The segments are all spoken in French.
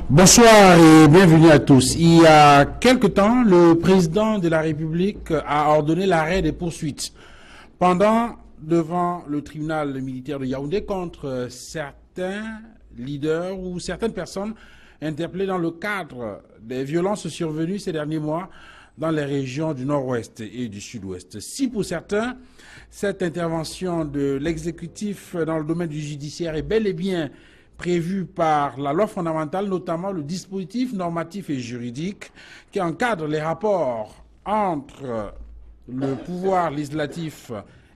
Bonsoir et bienvenue à tous. Il y a quelque temps, le président de la République a ordonné l'arrêt des poursuites devant le tribunal militaire de Yaoundé contre certains leaders ou certaines personnes interpellées dans le cadre des violences survenues ces derniers mois dans les régions du nord-ouest et du sud-ouest. Si pour certains, cette intervention de l'exécutif dans le domaine du judiciaire est bel et bien prévue par la loi fondamentale, notamment le dispositif normatif et juridique qui encadre les rapports entre le pouvoir législatif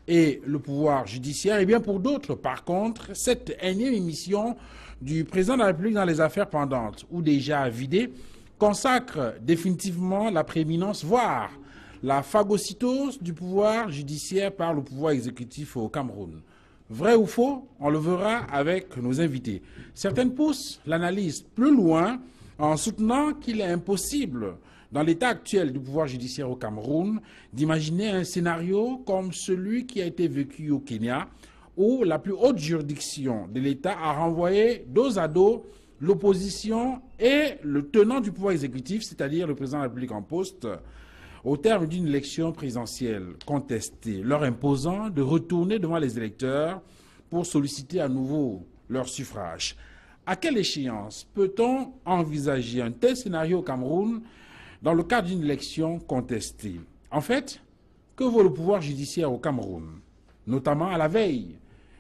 et le pouvoir judiciaire, et bien pour d'autres, par contre, cette énième émission du président de la République dans les affaires pendantes ou déjà vidées consacre définitivement la prééminence, voire la phagocytose du pouvoir judiciaire par le pouvoir exécutif au Cameroun. Vrai ou faux, on le verra avec nos invités. Certaines poussent l'analyse plus loin en soutenant qu'il est impossible, dans l'état actuel du pouvoir judiciaire au Cameroun, d'imaginer un scénario comme celui qui a été vécu au Kenya, où la plus haute juridiction de l'État a renvoyé dos à dos l'opposition et le tenant du pouvoir exécutif, c'est-à-dire le président de la République en poste, au terme d'une élection présidentielle contestée, leur imposant de retourner devant les électeurs pour solliciter à nouveau leur suffrage. À quelle échéance peut-on envisager un tel scénario au Cameroun dans le cadre d'une élection contestée? En fait, que vaut le pouvoir judiciaire au Cameroun, notamment à la veille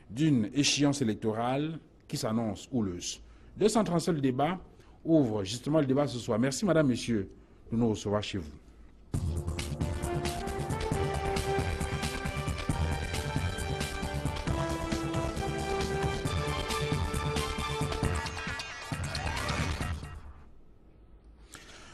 d'une échéance électorale qui s'annonce houleuse? 237 le débat ouvre justement le débat ce soir. Merci madame, monsieur, de nous recevoir chez vous.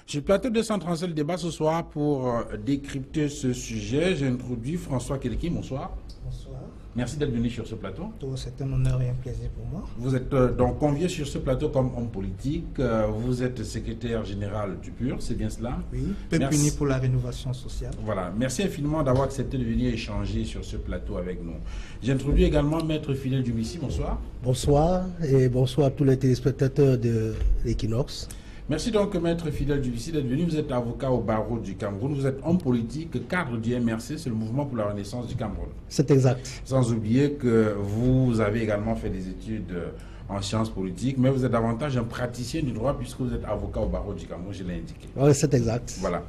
Sur le plateau 237 le débat ce soir pour décrypter ce sujet, j'ai introduit François Keleki. Bonsoir. Bonsoir. Merci d'être venu sur ce plateau. C'est un honneur et un plaisir pour moi. Vous êtes donc convié sur ce plateau comme homme politique. Vous êtes secrétaire général du PUR, c'est bien cela? Oui, Peuple uni pour la rénovation sociale. Voilà, merci infiniment d'avoir accepté de venir échanger sur ce plateau avec nous. J'introduis également Maître Fidèle Djoumissi. Bonsoir. Bonsoir et bonsoir à tous les téléspectateurs de l'Equinox. Merci donc, Maître Fidèle Djoumissi, d'être venu. Vous êtes avocat au barreau du Cameroun. Vous êtes homme politique, cadre du MRC, c'est le Mouvement pour la Renaissance du Cameroun. C'est exact. Sans oublier que vous avez également fait des études en sciences politiques, mais vous êtes davantage un praticien du droit puisque vous êtes avocat au barreau du Cameroun, je l'ai indiqué. Oui, c'est exact. Voilà.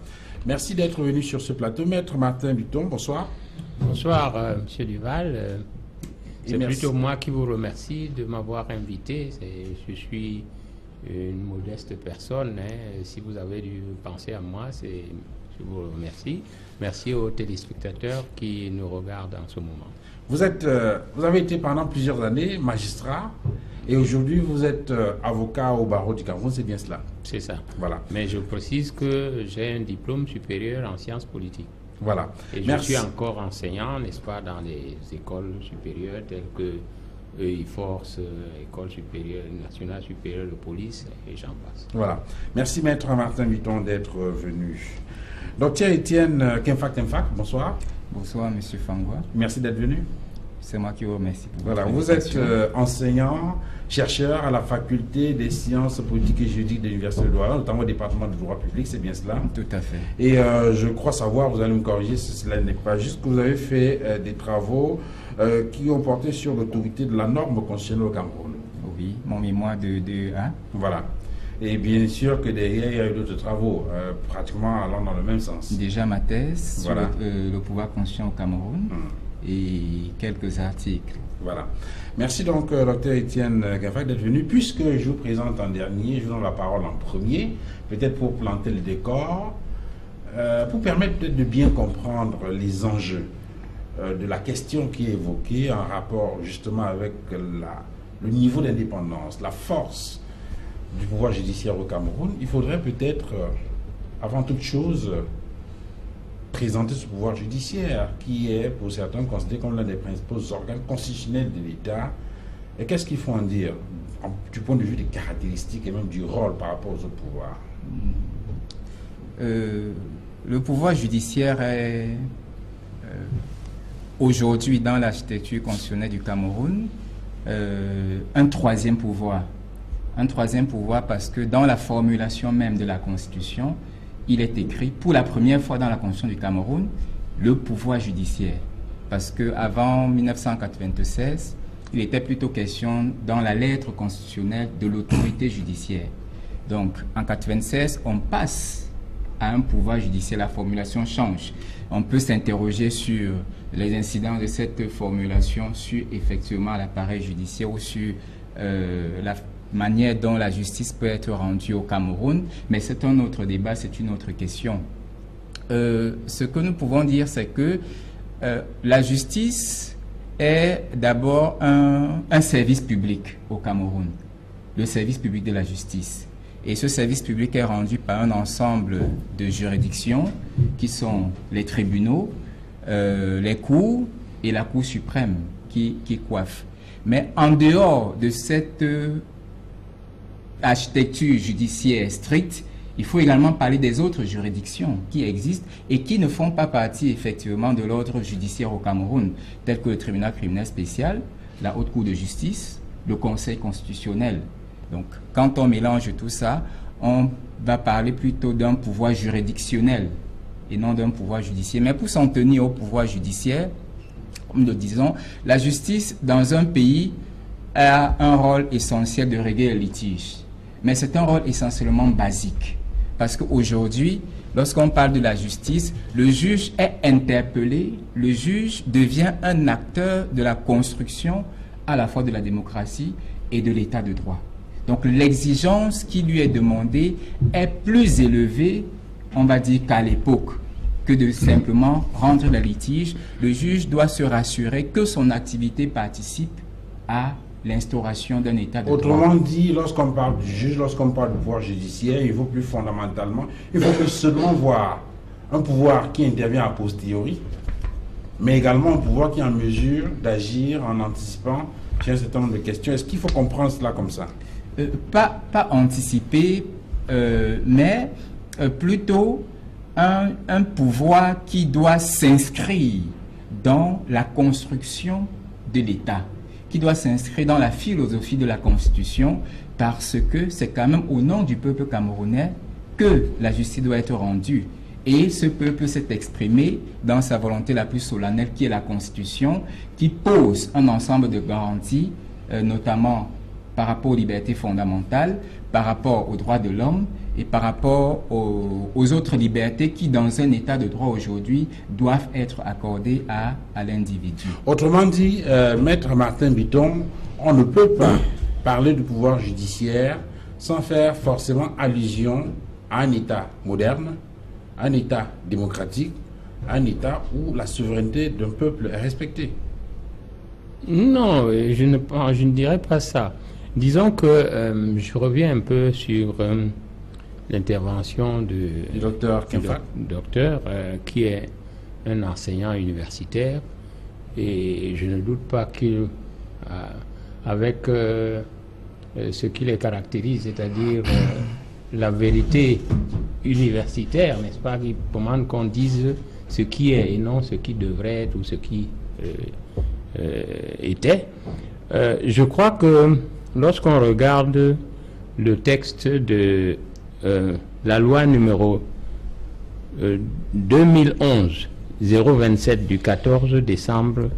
Merci d'être venu sur ce plateau. Maître Martin Buton, bonsoir. Bonsoir, Monsieur Duval. C'est plutôt moi qui vous remercie de m'avoir invité. Je suis une modeste personne. Si vous avez dû penser à moi, je vous remercie. Merci aux téléspectateurs qui nous regardent en ce moment. Vous avez été pendant plusieurs années magistrat et aujourd'hui vous êtes avocat au barreau du Cameroun, c'est bien cela? C'est ça. Voilà. Mais je précise que j'ai un diplôme supérieur en sciences politiques. Voilà. Et je suis encore enseignant, n'est-ce pas, dans les écoles supérieures telles que EIFORCE, École supérieure, nationale supérieure de police, et j'en passe. Voilà. Merci, Maître Martin Buton, d'être venu. Docteur Étienne Kemfak, bonsoir. Bonsoir, Monsieur Fangwa. Merci d'être venu. C'est moi qui vous remercie pour votre invitation. Vous êtes enseignant, chercheur à la faculté des sciences politiques et juridiques de l'Université de Douala, notamment au département de droit public, c'est bien cela? Tout à fait. Et je crois savoir, vous allez me corriger si cela n'est pas juste, que vous avez fait des travaux qui ont porté sur l'autorité de la norme constitutionnelle au Cameroun. Oui, mon mémoire de 2A. Voilà. Et bien sûr que derrière, il y a eu d'autres travaux, pratiquement allant dans le même sens. Déjà ma thèse voilà. sur le pouvoir constitutionnel au Cameroun et quelques articles. Voilà. Merci donc, docteur Étienne Kemfak, d'être venu. Puisque je vous présente en dernier, je vous donne la parole en premier, peut-être pour planter le décor, pour permettre peut-être de bien comprendre les enjeux de la question qui est évoquée en rapport justement avec le niveau d'indépendance, la force du pouvoir judiciaire au Cameroun. Il faudrait peut-être, avant toute chose, présenter ce pouvoir judiciaire qui est, pour certains, considéré comme l'un des principaux organes constitutionnels de l'État. Et qu'est-ce qu'il faut en dire du point de vue des caractéristiques et même du rôle par rapport aux autres pouvoirs? Le pouvoir judiciaire est aujourd'hui dans l'architecture constitutionnelle du Cameroun un troisième pouvoir. Un troisième pouvoir parce que dans la formulation même de la Constitution, il est écrit pour la première fois dans la Constitution du Cameroun, le pouvoir judiciaire. Parce qu'avant 1996, il était plutôt question dans la lettre constitutionnelle de l'autorité judiciaire. Donc en 1996, on passe à un pouvoir judiciaire, la formulation change. On peut s'interroger sur les incidents de cette formulation sur effectivement l'appareil judiciaire ou sur la manière dont la justice peut être rendue au Cameroun, mais c'est un autre débat, c'est une autre question. Ce que nous pouvons dire, c'est que la justice est d'abord un service public au Cameroun, le service public de la justice. Et ce service public est rendu par un ensemble de juridictions qui sont les tribunaux, les cours et la Cour suprême qui coiffent. Mais en dehors de cette architecture judiciaire stricte, il faut également parler des autres juridictions qui existent et qui ne font pas partie effectivement de l'ordre judiciaire au Cameroun, tels que le tribunal criminel spécial, la haute cour de justice, le conseil constitutionnel. Donc quand on mélange tout ça, on va parler plutôt d'un pouvoir juridictionnel et non d'un pouvoir judiciaire. Mais pour s'en tenir au pouvoir judiciaire, comme nous disons, la justice dans un pays a un rôle essentiel de régler les litiges. Mais c'est un rôle essentiellement basique. Parce qu'aujourd'hui, lorsqu'on parle de la justice, le juge est interpellé, le juge devient un acteur de la construction à la fois de la démocratie et de l'état de droit. Donc l'exigence qui lui est demandée est plus élevée, on va dire, qu'à l'époque, que de simplement rendre le litige. Le juge doit se rassurer que son activité participe à l'instauration d'un état de droit. Autrement dit, lorsqu'on parle du juge, lorsqu'on parle du pouvoir judiciaire, il faut plus fondamentalement, il faut plus seulement voir un pouvoir qui intervient a posteriori, mais également un pouvoir qui est en mesure d'agir en anticipant sur un certain nombre de questions. Est-ce qu'il faut comprendre cela comme ça? Pas anticiper, mais plutôt un pouvoir qui doit s'inscrire dans la construction de l'État, qui doit s'inscrire dans la philosophie de la Constitution, parce que c'est quand même au nom du peuple camerounais que la justice doit être rendue. Et ce peuple s'est exprimé dans sa volonté la plus solennelle, qui est la Constitution, qui pose un ensemble de garanties, notamment par rapport aux libertés fondamentales, par rapport aux droits de l'homme et par rapport aux autres libertés qui, dans un état de droit aujourd'hui, doivent être accordées à l'individu. Autrement dit, Maître Martin Bitton, on ne peut pas parler du pouvoir judiciaire sans faire forcément allusion à un État moderne, un État démocratique, un État où la souveraineté d'un peuple est respectée. Non, je ne dirais pas ça. Disons que je reviens un peu sur l'intervention du docteur qui est un enseignant universitaire, et je ne doute pas qu'il, avec ce qui les caractérise, c'est-à-dire la vérité universitaire, n'est-ce pas, qui commande qu'on dise ce qui est et non ce qui devrait être ou ce qui était. Je crois que lorsqu'on regarde le texte de la loi numéro 2011-027 du 14 décembre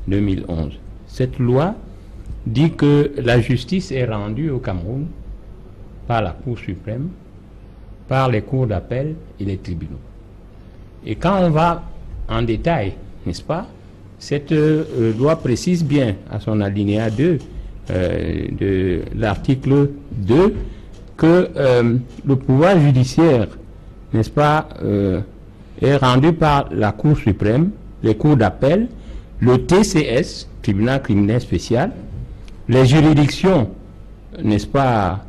2011, cette loi dit que la justice est rendue au Cameroun par la Cour suprême, par les cours d'appel et les tribunaux. Et quand on va en détail, n'est-ce pas, cette loi précise bien à son alinéa 2 de l'article 2 que le pouvoir judiciaire, n'est-ce pas, est rendu par la Cour suprême, les cours d'appel, le TCS, tribunal criminel spécial, les juridictions, n'est-ce pas,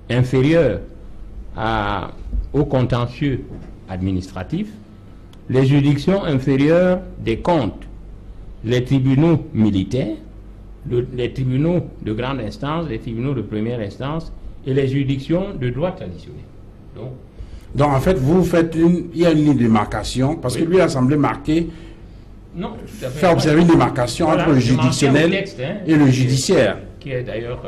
inférieures au contentieux administratif, les juridictions inférieures des comptes, les tribunaux militaires, les tribunaux de grande instance, les tribunaux de première instance et les juridictions de droit traditionnel. Donc en fait, il y a une ligne de démarcation, parce que lui a semblé marquer Non, tout à fait. Faire observer une démarcation entre le juridictionnel texte, et le judiciaire. Qui est d'ailleurs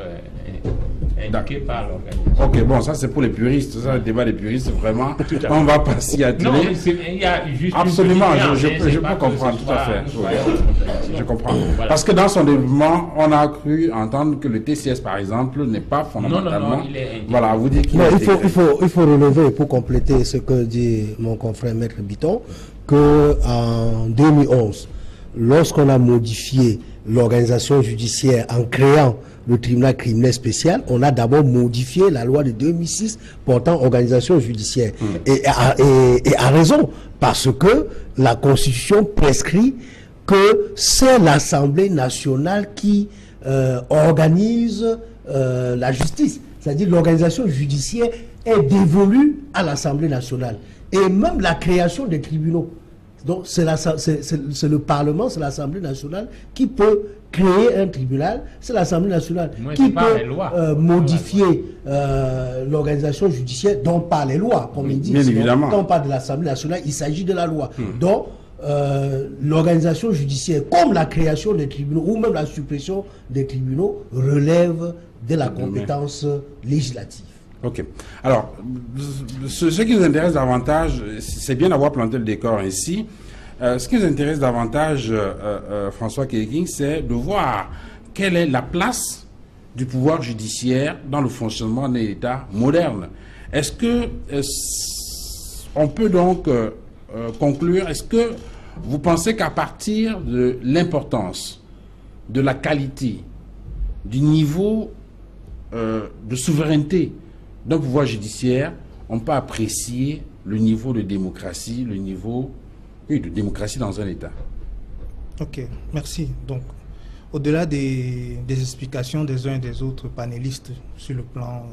indiqué par l'organisation. Ok, bon, ça c'est pour les puristes. Ça, le débat des puristes, vraiment, on va pas s'y atteler. Non, il y a juste absolument, je peux comprendre, tout à fait. Je comprends. Voilà. Parce que dans son développement, on a cru entendre que le TCS, par exemple, n'est pas fondamentalement... Non, il est... Voilà, vous dites qu'il il faut relever, pour compléter ce que dit mon confrère Maître Bitton, qu'en 2011, lorsqu'on a modifié l'organisation judiciaire en créant le tribunal criminel spécial, on a d'abord modifié la loi de 2006 portant organisation judiciaire. Et à raison, parce que la Constitution prescrit que c'est l'Assemblée nationale qui organise la justice. C'est-à-dire l'organisation judiciaire est dévolue à l'Assemblée nationale. Et même la création des tribunaux. Donc c'est le Parlement, c'est l'Assemblée nationale qui peut créer un tribunal, c'est l'Assemblée nationale qui peut modifier l'organisation judiciaire, dont par les lois, comme il dit. Bien évidemment. Quand on parle de l'Assemblée nationale, il s'agit de la loi. Donc l'organisation judiciaire, comme la création des tribunaux ou même la suppression des tribunaux, relève de la compétence législative. Ok. Alors, ce qui nous intéresse davantage, c'est bien d'avoir planté le décor ici. Ce qui nous intéresse davantage, François Kéking, c'est de voir quelle est la place du pouvoir judiciaire dans le fonctionnement d'un État moderne. Est-ce que on peut donc conclure, est-ce que vous pensez qu'à partir de l'importance, de la qualité, du niveau de souveraineté d'un pouvoir judiciaire, on peut apprécier le niveau de démocratie, le niveau de démocratie dans un État? Ok, merci. Donc, au-delà des explications des uns et des autres panélistes sur le plan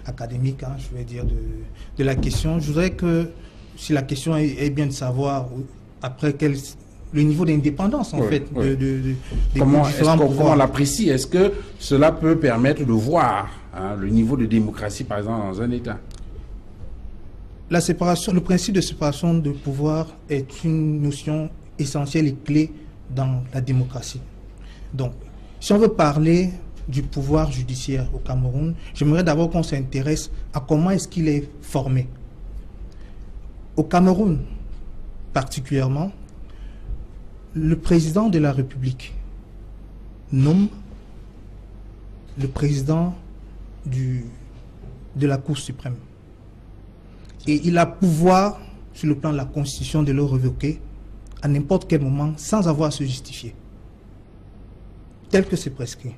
académique, je vais dire, de la question, je voudrais que, si la question est bien de savoir, après le niveau d'indépendance, en fait, comment on l'apprécie? Est-ce que cela peut permettre de voir le niveau de démocratie, par exemple, dans un État? La séparation, le principe de séparation de pouvoir est une notion essentielle et clé dans la démocratie. Donc, si on veut parler du pouvoir judiciaire au Cameroun, j'aimerais d'abord qu'on s'intéresse à comment est-ce qu'il est formé. Au Cameroun, particulièrement, le président de la République nomme le président de la Cour suprême. Et il a pouvoir, sur le plan de la Constitution, de le révoquer à n'importe quel moment sans avoir à se justifier. Tel que c'est prescrit.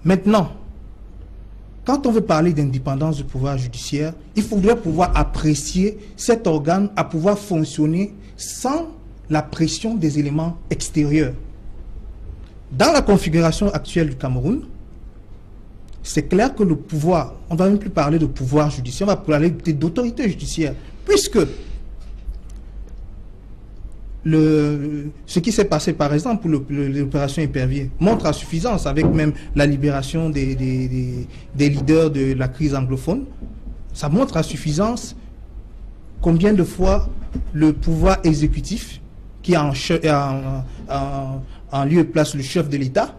Maintenant, quand on veut parler d'indépendance du pouvoir judiciaire, il faudrait pouvoir apprécier cet organe à pouvoir fonctionner sans la pression des éléments extérieurs. Dans la configuration actuelle du Cameroun, c'est clair que le pouvoir, on ne va même plus parler de pouvoir judiciaire, on va parler d'autorité judiciaire, puisque ce qui s'est passé par exemple pour l'opération Épervier montre à suffisance, avec même la libération des leaders de la crise anglophone, ça montre à suffisance combien de fois le pouvoir exécutif, qui a en lieu et place le chef de l'État,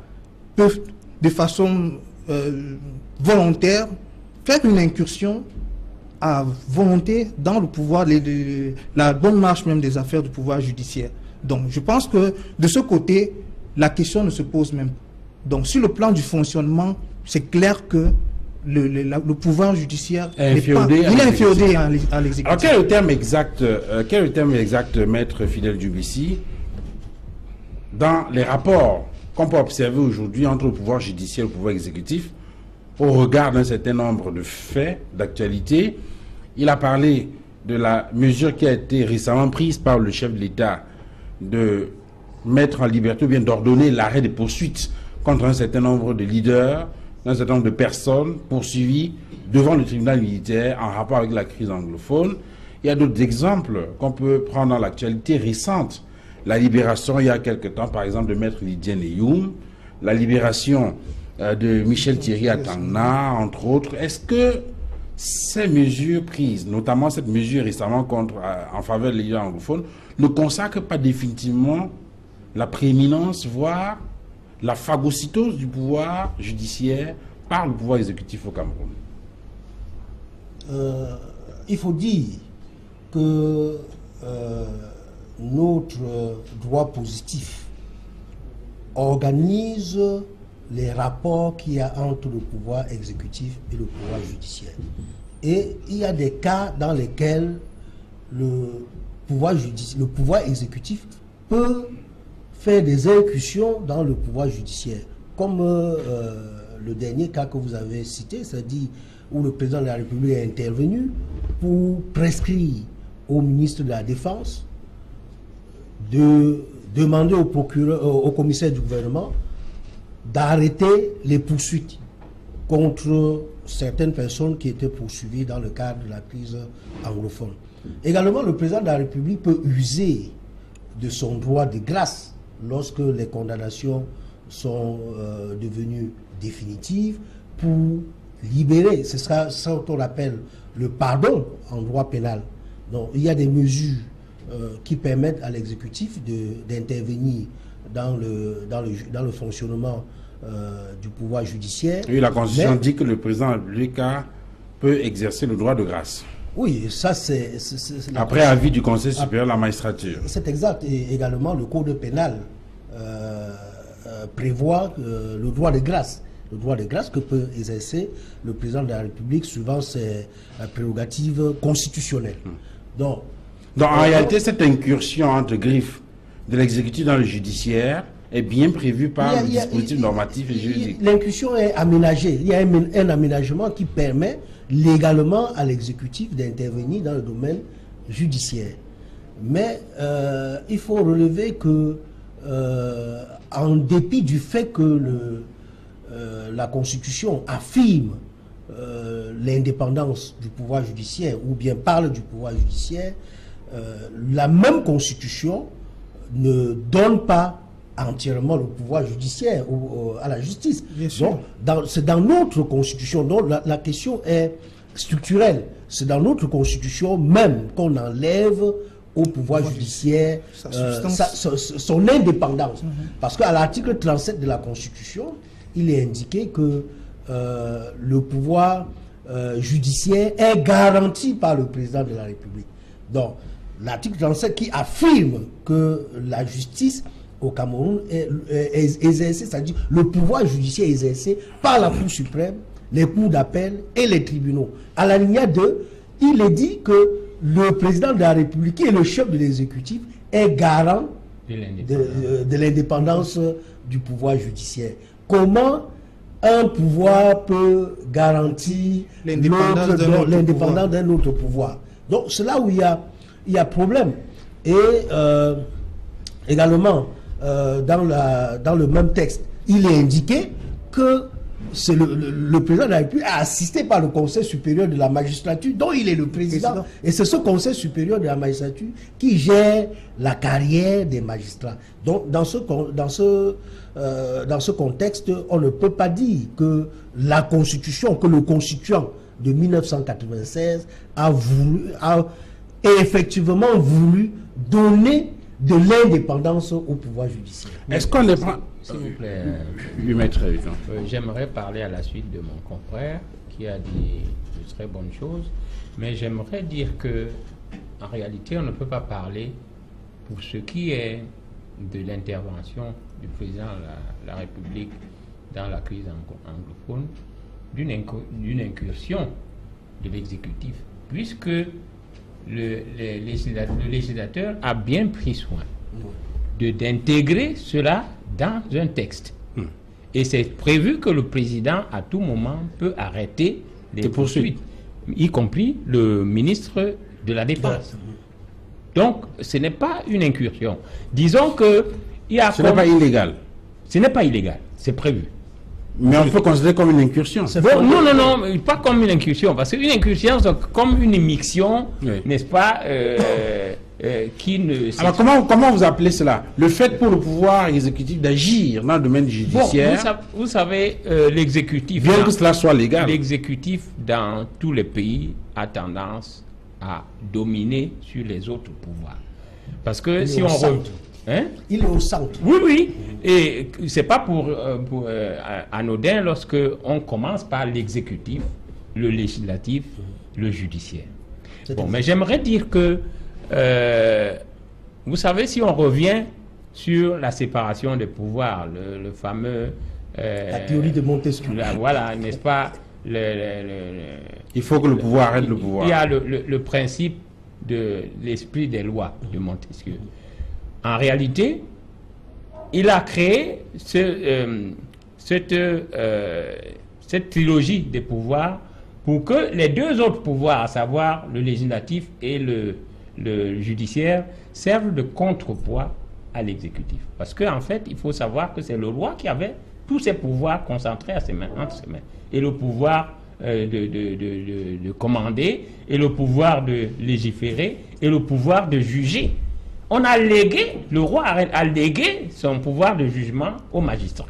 peut de façon volontaire faire une incursion à volonté dans le pouvoir, la bonne marche même des affaires du pouvoir judiciaire. Donc je pense que de ce côté, la question ne se pose même pas. Donc sur le plan du fonctionnement, c'est clair que le pouvoir judiciaire est inféodé à l'exécutif. Alors quel est le terme exact, Maître Fidèle Djubissi, dans les rapports qu'on peut observer aujourd'hui entre le pouvoir judiciaire et le pouvoir exécutif, au regard d'un certain nombre de faits, d'actualité? Il a parlé de la mesure qui a été récemment prise par le chef de l'État de mettre en liberté ou bien d'ordonner l'arrêt des poursuites contre un certain nombre de leaders, un certain nombre de personnes poursuivies devant le tribunal militaire en rapport avec la crise anglophone. Il y a d'autres exemples qu'on peut prendre dans l'actualité récente. La libération, il y a quelque temps, par exemple, de Maître Lydien Neyoum, la libération de Michel Thierry Atangna, entre autres. Est-ce que ces mesures prises, notamment cette mesure récemment en faveur des leaders anglophones, ne consacrent pas définitivement la prééminence, voire la phagocytose du pouvoir judiciaire par le pouvoir exécutif au Cameroun? Il faut dire que notre droit positif organise les rapports qu'il y a entre le pouvoir exécutif et le pouvoir judiciaire. Et il y a des cas dans lesquels le pouvoir exécutif peut faire des incursions dans le pouvoir judiciaire, comme le dernier cas que vous avez cité, c'est-à-dire où le président de la République est intervenu pour prescrire au ministre de la Défense de demander au procureur, au commissaire du gouvernement d'arrêter les poursuites contre certaines personnes qui étaient poursuivies dans le cadre de la crise anglophone. Également, le président de la République peut user de son droit de grâce lorsque les condamnations sont devenues définitives pour libérer. C'est ça qu'on appelle le pardon en droit pénal. Donc, il y a des mesures qui permettent à l'exécutif d'intervenir dans le fonctionnement du pouvoir judiciaire. Oui, la Constitution dit que le président de la République peut exercer le droit de grâce. Oui, ça c'est... Après avis du Conseil supérieur de la magistrature. C'est exact. Et également, le Code pénal prévoit le droit de grâce. Le droit de grâce que peut exercer le président de la République suivant ses prérogatives constitutionnelles. Donc, en réalité, cette incursion entre griffes de l'exécutif dans le judiciaire est bien prévue par le dispositif normatif et juridique. L'incursion est aménagée. Il y a un aménagement qui permet légalement à l'exécutif d'intervenir dans le domaine judiciaire. Mais il faut relever que, en dépit du fait que la Constitution affirme l'indépendance du pouvoir judiciaire ou bien parle du pouvoir judiciaire, la même Constitution ne donne pas entièrement le pouvoir judiciaire à la justice. Donc, c'est dans notre Constitution. Donc, la question est structurelle. C'est dans notre Constitution même qu'on enlève au pouvoir judiciaire son indépendance. Parce qu'à l'article 37 de la Constitution, il est indiqué que le pouvoir judiciaire est garanti par le président de la République. Donc, l'article 37 qui affirme que la justice au Cameroun est exercée, c'est-à-dire le pouvoir judiciaire est exercé par la Cour suprême, les cours d'appel et les tribunaux. À l'alinéa 2, il est dit que le président de la République, qui est le chef de l'exécutif, est garant de l'indépendance du pouvoir judiciaire. Comment un pouvoir peut garantir l'indépendance d'un autre pouvoir? Donc c'est là où il y a problème. Et également, dans le même texte, il est indiqué que c'est le président de la République assisté par le Conseil supérieur de la magistrature, dont il est le président. Et c'est ce Conseil supérieur de la magistrature qui gère la carrière des magistrats. Donc, dans ce contexte, on ne peut pas dire que la Constitution, que le constituant de 1996 a effectivement voulu donner de l'indépendance au pouvoir judiciaire. Est-ce qu'on est pas... S'il vous plaît, j'aimerais parler à la suite de mon confrère qui a dit de très bonnes choses, mais j'aimerais dire que en réalité, on ne peut pas parler pour ce qui est de l'intervention du président de la République dans la crise anglophone d'une incursion de l'exécutif, puisque le législateur a bien pris soin d'intégrer cela dans un texte. Et c'est prévu que le président, à tout moment, peut arrêter les poursuites, y compris le ministre de la Défense. Donc, ce n'est pas une incursion. Disons que... Ce n'est pas illégal. Ce n'est pas illégal, c'est prévu. Mais on peut considérer comme une incursion. Non, pas comme une incursion, parce qu'une incursion, c'est comme une immixtion, n'est-ce pas, qui ne... Alors comment vous appelez cela? Le fait pour le pouvoir exécutif d'agir dans le domaine judiciaire. Bon, vous savez, l'exécutif... Bien que cela soit légal. L'exécutif, dans tous les pays, a tendance à dominer sur les autres pouvoirs. Parce que Hein? Il est au centre. Oui, oui. Et c'est pas pour anodin lorsque on commence par l'exécutif, le législatif, le judiciaire. Bon, mais j'aimerais dire que, vous savez, si on revient sur la séparation des pouvoirs, le fameux... la théorie de Montesquieu. Voilà, n'est-ce pas? Il faut que le pouvoir arrête le pouvoir. Il y a le principe de l'esprit des lois de Montesquieu. En réalité, il a créé cette trilogie des pouvoirs pour que les deux autres pouvoirs, à savoir le législatif et le judiciaire, servent de contrepoids à l'exécutif. Parce qu'en fait, il faut savoir que c'est le roi qui avait tous ses pouvoirs concentrés entre ses mains. Et le pouvoir de commander, et le pouvoir de légiférer, et le pouvoir de juger. On a légué, le roi a légué son pouvoir de jugement aux magistrats.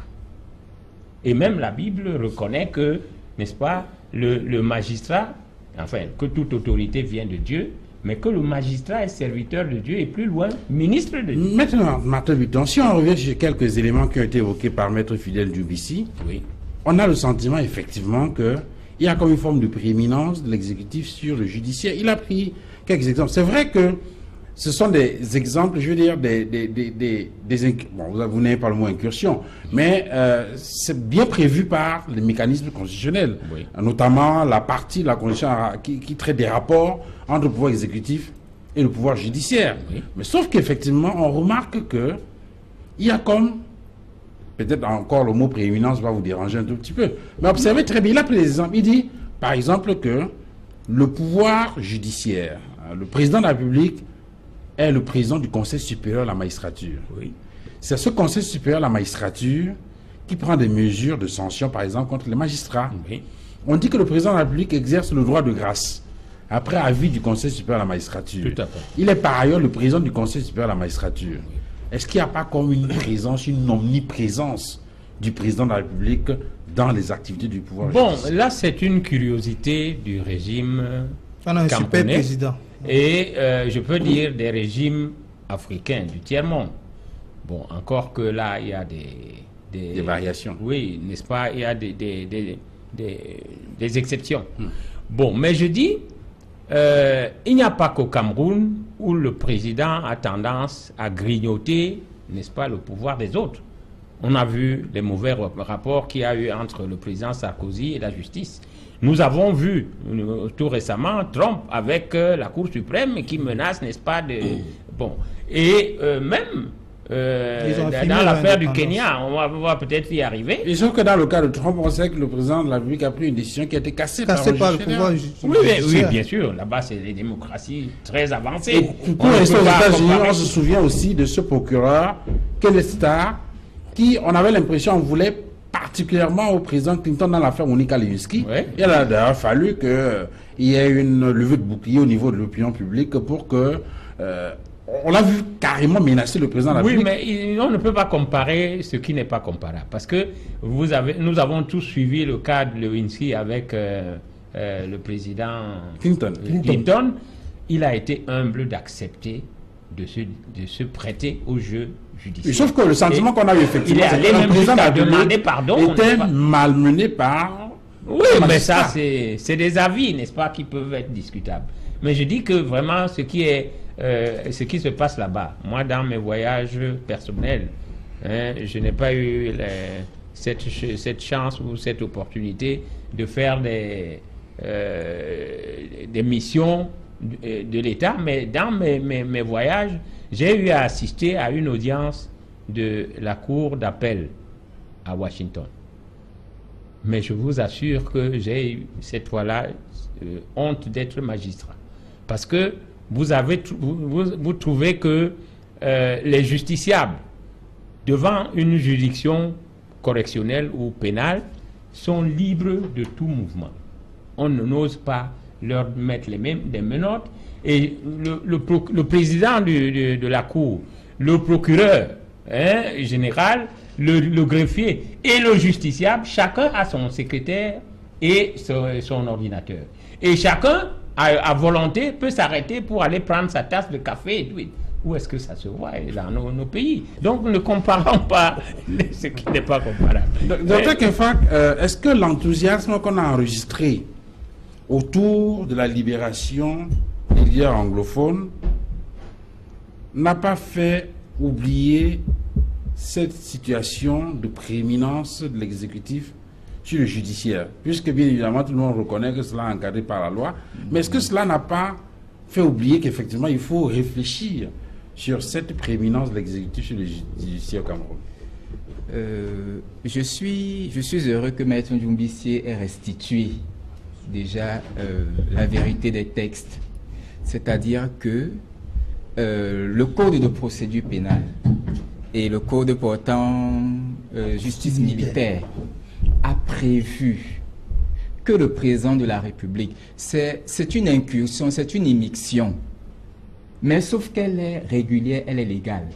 Et même la Bible reconnaît que, n'est-ce pas, le magistrat, enfin, que toute autorité vient de Dieu, mais que le magistrat est serviteur de Dieu et plus loin, ministre de Dieu. Maintenant, Martin Bitton, si on revient sur quelques éléments qui ont été évoqués par Maître Fidèle Djoubissi, oui, on a le sentiment effectivement qu'il y a comme une forme de prééminence de l'exécutif sur le judiciaire. Il a pris quelques exemples. C'est vrai que ce sont des exemples, je veux dire, bon, vous n'avez pas le mot incursion, mais c'est bien prévu par les mécanismes constitutionnels, oui, notamment la partie de la Constitution qui traite des rapports entre le pouvoir exécutif et le pouvoir judiciaire. Oui. Mais sauf qu'effectivement, on remarque que il y a comme, peut-être encore le mot prééminence va vous déranger un tout petit peu, mais observez très bien, il a pris des exemples. Il dit, par exemple, que le pouvoir judiciaire, le président de la République est le président du Conseil supérieur de la magistrature. oui. C'est ce Conseil supérieur de la magistrature qui prend des mesures de sanction, par exemple, contre les magistrats. Oui. On dit que le président de la République exerce le droit de grâce après avis du Conseil supérieur de la magistrature. Tout à fait. Il est par ailleurs le président du Conseil supérieur de la magistrature. Oui. Est-ce qu'il n'y a pas comme une présence, une omniprésence du président de la République dans les activités du pouvoir judiciaire? Là, c'est une curiosité du régime On a un super camerounais. président. Et je peux dire des régimes africains du tiers-monde. Bon, encore que là, il y a des variations. Oui, n'est-ce pas? Il y a des exceptions. Bon, mais je dis, il n'y a pas qu'au Cameroun où le président a tendance à grignoter, n'est-ce pas, le pouvoir des autres. On a vu les mauvais rapports qu'il y a eu entre le président Sarkozy et la justice. Nous avons vu tout récemment Trump avec la Cour suprême qui menace, n'est-ce pas, de... Bon. Et même dans l'affaire du Kenya, on va peut-être y arriver. Et sauf que dans le cas de Trump, on sait que le président de la République a pris une décision qui a été cassée par le pouvoir judiciaire. Oui, bien sûr. Là-bas, c'est des démocraties très avancées. Et pour l'instant, aux États-Unis, on se souvient aussi de ce procureur, Kenneth Starr, qui, on avait l'impression, on voulait particulièrement au président Clinton dans l'affaire Monica Lewinsky. Ouais. Il a d'ailleurs fallu qu'il y ait une levée de bouclier au niveau de l'opinion publique pour que... on l'a vu carrément menacer le président de la République. Oui, mais on ne peut pas comparer ce qui n'est pas comparable. Parce que nous avons tous suivi le cas de Lewinsky avec le président Clinton. Il a été humble d'accepter de se prêter au jeu judiciaire. Sauf que le sentiment qu'on a eu effectivement, c'est que le président de la République était malmené par... Oui, mais ça, c'est des avis, n'est-ce pas, qui peuvent être discutables. Mais je dis que vraiment, ce qui se passe là-bas, moi, dans mes voyages personnels, je n'ai pas eu cette chance ou cette opportunité de faire des missions de l'État, mais dans mes voyages, j'ai eu à assister à une audience de la Cour d'appel à Washington. Mais je vous assure que j'ai eu cette fois-là honte d'être magistrat. Parce que vous trouvez que les justiciables, devant une juridiction correctionnelle ou pénale, sont libres de tout mouvement. On n'ose pas leur mettre des menottes. Et le président de la Cour, le procureur général, le greffier et le justiciable, chacun a son secrétaire et son ordinateur. Et chacun, à volonté, peut s'arrêter pour aller prendre sa tasse de café et tout. Où est-ce que ça se voit dans nos pays? Donc ne comparons pas ce qui n'est pas comparable. Dr Kefaak, est-ce que l'enthousiasme qu'on a enregistré autour de la libération des leaders anglophones n'a pas fait oublier cette situation de prééminence de l'exécutif sur le judiciaire? Puisque bien évidemment tout le monde reconnaît que cela est encadré par la loi, mais est-ce que cela n'a pas fait oublier qu'effectivement il faut réfléchir sur cette prééminence de l'exécutif sur le judiciaire au Cameroun? Je suis heureux que Maître Ndjumbissier ait restitué déjà la vérité des textes. C'est-à-dire que le code de procédure pénale et le code portant justice militaire a prévu que le président de la République, c'est une incursion, c'est une immixtion. Mais sauf qu'elle est régulière, elle est légale.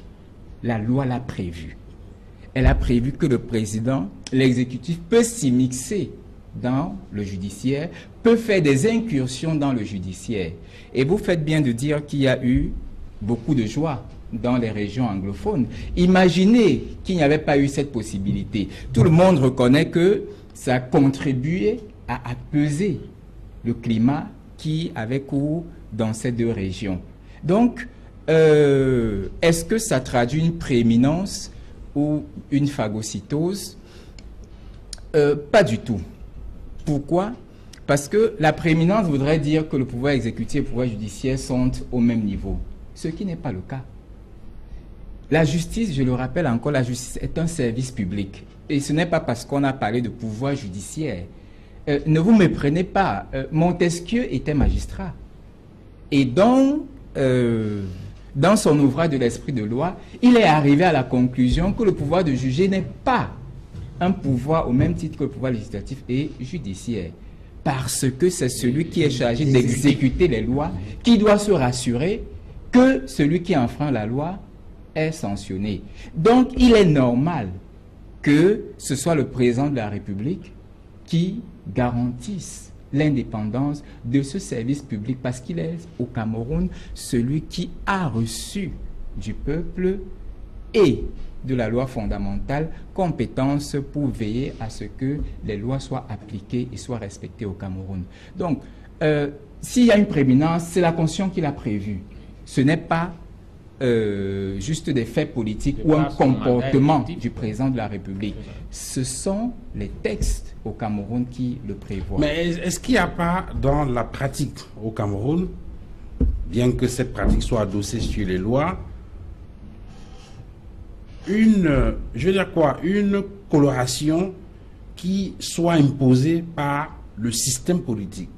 La loi l'a prévu. Elle a prévu que le président, l'exécutif, peut s'immixer dans le judiciaire, peut faire des incursions dans le judiciaire. Et vous faites bien de dire qu'il y a eu beaucoup de joie dans les régions anglophones. Imaginez qu'il n'y avait pas eu cette possibilité. Tout le monde reconnaît que ça a contribué à apaiser le climat qui avait cours dans ces deux régions. Donc, est-ce que ça traduit une prééminence ou une phagocytose? Pas du tout. Pourquoi? Parce que la prééminence voudrait dire que le pouvoir exécutif et le pouvoir judiciaire sont au même niveau, ce qui n'est pas le cas. La justice, je le rappelle encore, la justice est un service public. Et ce n'est pas parce qu'on a parlé de pouvoir judiciaire. Ne vous méprenez pas, Montesquieu était magistrat. Et dans son ouvrage de l'esprit de loi, il est arrivé à la conclusion que le pouvoir de juger n'est pas un pouvoir au même titre que le pouvoir législatif et judiciaire. Parce que c'est celui qui est chargé d'exécuter les lois qui doit se rassurer que celui qui enfreint la loi est sanctionné. Donc, il est normal que ce soit le président de la République qui garantisse l'indépendance de ce service public parce qu'il est au Cameroun celui qui a reçu du peuple et de la loi fondamentale compétence pour veiller à ce que les lois soient appliquées et soient respectées au Cameroun. Donc, s'il y a une prééminence, c'est la Constitution qui l'a prévu. Ce n'est pas juste des faits politiques ou un comportement du président de la République. Ce sont les textes au Cameroun qui le prévoient. Mais est-ce qu'il n'y a pas dans la pratique au Cameroun, bien que cette pratique soit adossée sur les lois, une coloration qui soit imposée par le système politique?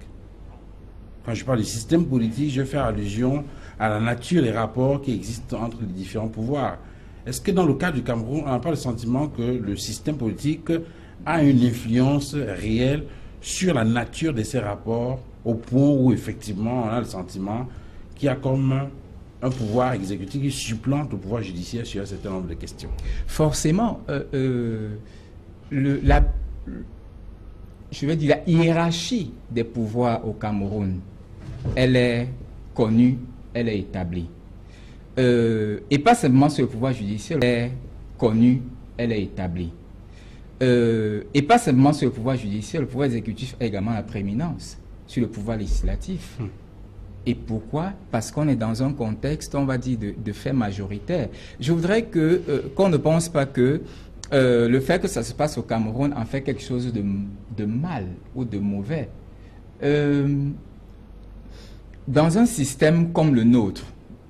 Quand je parle du système politique, je fais allusion à la nature des rapports qui existent entre les différents pouvoirs. Est-ce que dans le cas du Cameroun, on n'a pas le sentiment que le système politique a une influence réelle sur la nature de ces rapports, au point où effectivement on a le sentiment qu'il y a comme un pouvoir exécutif qui supplante le pouvoir judiciaire sur un certain nombre de questions? Forcément, la hiérarchie des pouvoirs au Cameroun, elle est connue, elle est établie. Et pas seulement sur le pouvoir judiciaire, elle est connue, elle est établie. Et pas seulement sur le pouvoir judiciaire, le pouvoir exécutif a également la prééminence sur le pouvoir législatif. Et pourquoi? Parce qu'on est dans un contexte, on va dire, de fait majoritaire. Je voudrais qu'on ne pense pas que le fait que ça se passe au Cameroun en fait quelque chose de mal ou de mauvais. Dans un système comme le nôtre,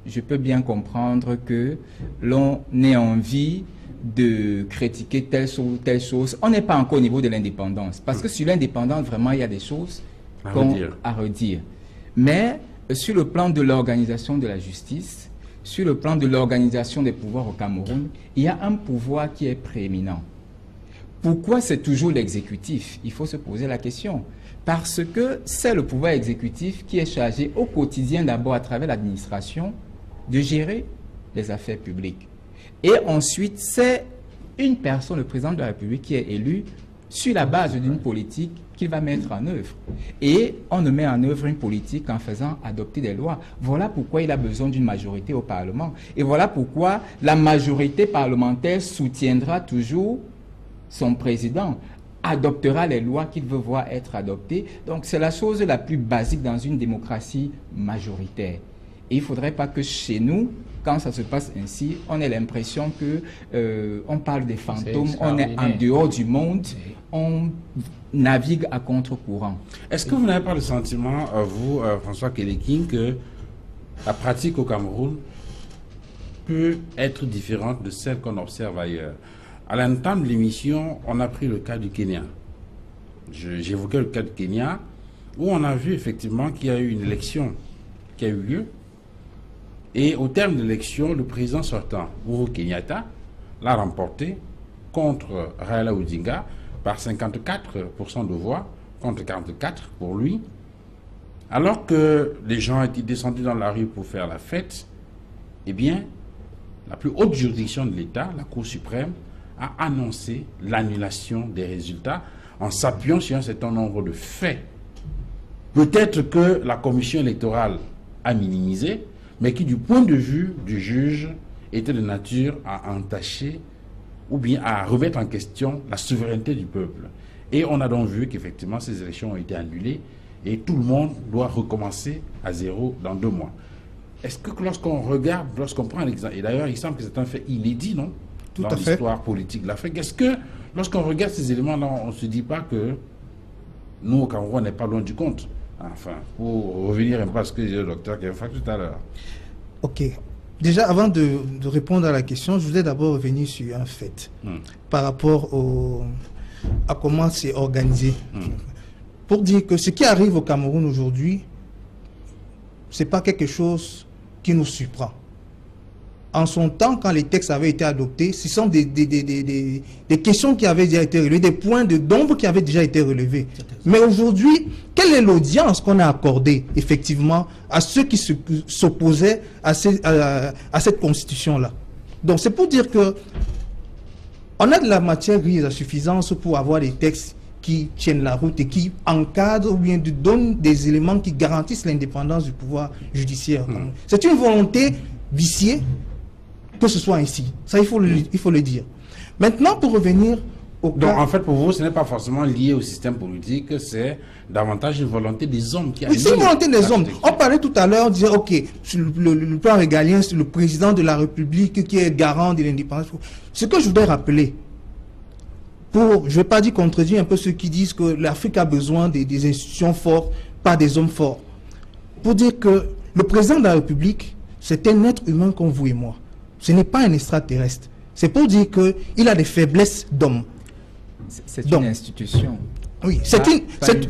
je peux bien comprendre que l'on ait envie de critiquer telle chose ou telle chose. On n'est pas encore au niveau de l'indépendance. Parce que sur l'indépendance, vraiment, il y a des choses à redire. Mais sur le plan de l'organisation de la justice, sur le plan de l'organisation des pouvoirs au Cameroun, il y a un pouvoir qui est prééminent. Pourquoi c'est toujours l'exécutif? Il faut se poser la question. Parce que c'est le pouvoir exécutif qui est chargé au quotidien, d'abord à travers l'administration, de gérer les affaires publiques. Et ensuite, c'est une personne, le président de la République, qui est élu sur la base d'une politique qu'il va mettre en œuvre. Et on ne met en œuvre une politique qu'en faisant adopter des lois. Voilà pourquoi il a besoin d'une majorité au Parlement. Et voilà pourquoi la majorité parlementaire soutiendra toujours son président, adoptera les lois qu'il veut voir être adoptées. Donc c'est la chose la plus basique dans une démocratie majoritaire. Et il ne faudrait pas que chez nous, quand ça se passe ainsi, on ait l'impression que on parle des fantômes, on est en dehors du monde, on navigue à contre-courant. Est-ce que vous n'avez pas le sentiment, vous, François Kélékine, que la pratique au Cameroun peut être différente de celle qu'on observe ailleurs? À l'entame de l'émission, on a pris le cas du Kenya. J'évoquais le cas du Kenya, où on a vu effectivement qu'il y a eu une élection qui a eu lieu. Et au terme de l'élection, le président sortant, Uhuru Kenyatta, l'a remporté contre Raila Odinga par 54% de voix, contre 44% pour lui. Alors que les gens étaient descendus dans la rue pour faire la fête, eh bien, la plus haute juridiction de l'État, la Cour suprême, a annoncé l'annulation des résultats en s'appuyant sur un certain nombre de faits. Peut-être que la commission électorale a minimisé, mais qui, du point de vue du juge, était de nature à entacher ou bien à remettre en question la souveraineté du peuple. Et on a donc vu qu'effectivement ces élections ont été annulées et tout le monde doit recommencer à zéro dans 2 mois. Est-ce que lorsqu'on regarde, lorsqu'on prend l'exemple, et d'ailleurs il semble que c'est un fait inédit, non? Dans l'histoire politique de l'Afrique, est-ce que lorsqu'on regarde ces éléments-là, on ne se dit pas que nous, au Cameroun, on n'est pas loin du compte? Enfin, pour revenir un peu à ce que disait le docteur Kenfa tout à l'heure. Ok. Déjà, avant de répondre à la question, je voudrais d'abord revenir sur un fait par rapport à comment c'est organisé. Pour dire que ce qui arrive au Cameroun aujourd'hui, ce n'est pas quelque chose qui nous surprend. En son temps, quand les textes avaient été adoptés, ce sont des questions qui avaient déjà été relevées, des points d'ombre qui avaient déjà été relevés. Mais aujourd'hui, quelle est l'audience qu'on a accordée, effectivement, à ceux qui s'opposaient à cette constitution-là? Donc, c'est pour dire que on a de la matière grise à suffisance pour avoir des textes qui tiennent la route et qui encadrent ou bien donnent des éléments qui garantissent l'indépendance du pouvoir judiciaire. C'est une volonté viciée que ce soit ainsi. Ça, il faut le dire. Maintenant, pour revenir au cas... Donc, en fait, pour vous, ce n'est pas forcément lié au système politique, c'est davantage une volonté des hommes qui a... Oui, c'est une volonté des hommes. On parlait tout à l'heure, on disait, OK, sur le plan régalien, c'est le président de la République qui est garant de l'indépendance. Ce que je voudrais rappeler, je ne vais pas dire contredire un peu ceux qui disent que l'Afrique a besoin des institutions fortes, pas des hommes forts. Pour dire que le président de la République, c'est un être humain comme vous et moi. Ce n'est pas un extraterrestre. C'est pour dire qu'il a des faiblesses d'homme. C'est une institution. Oui, c'est une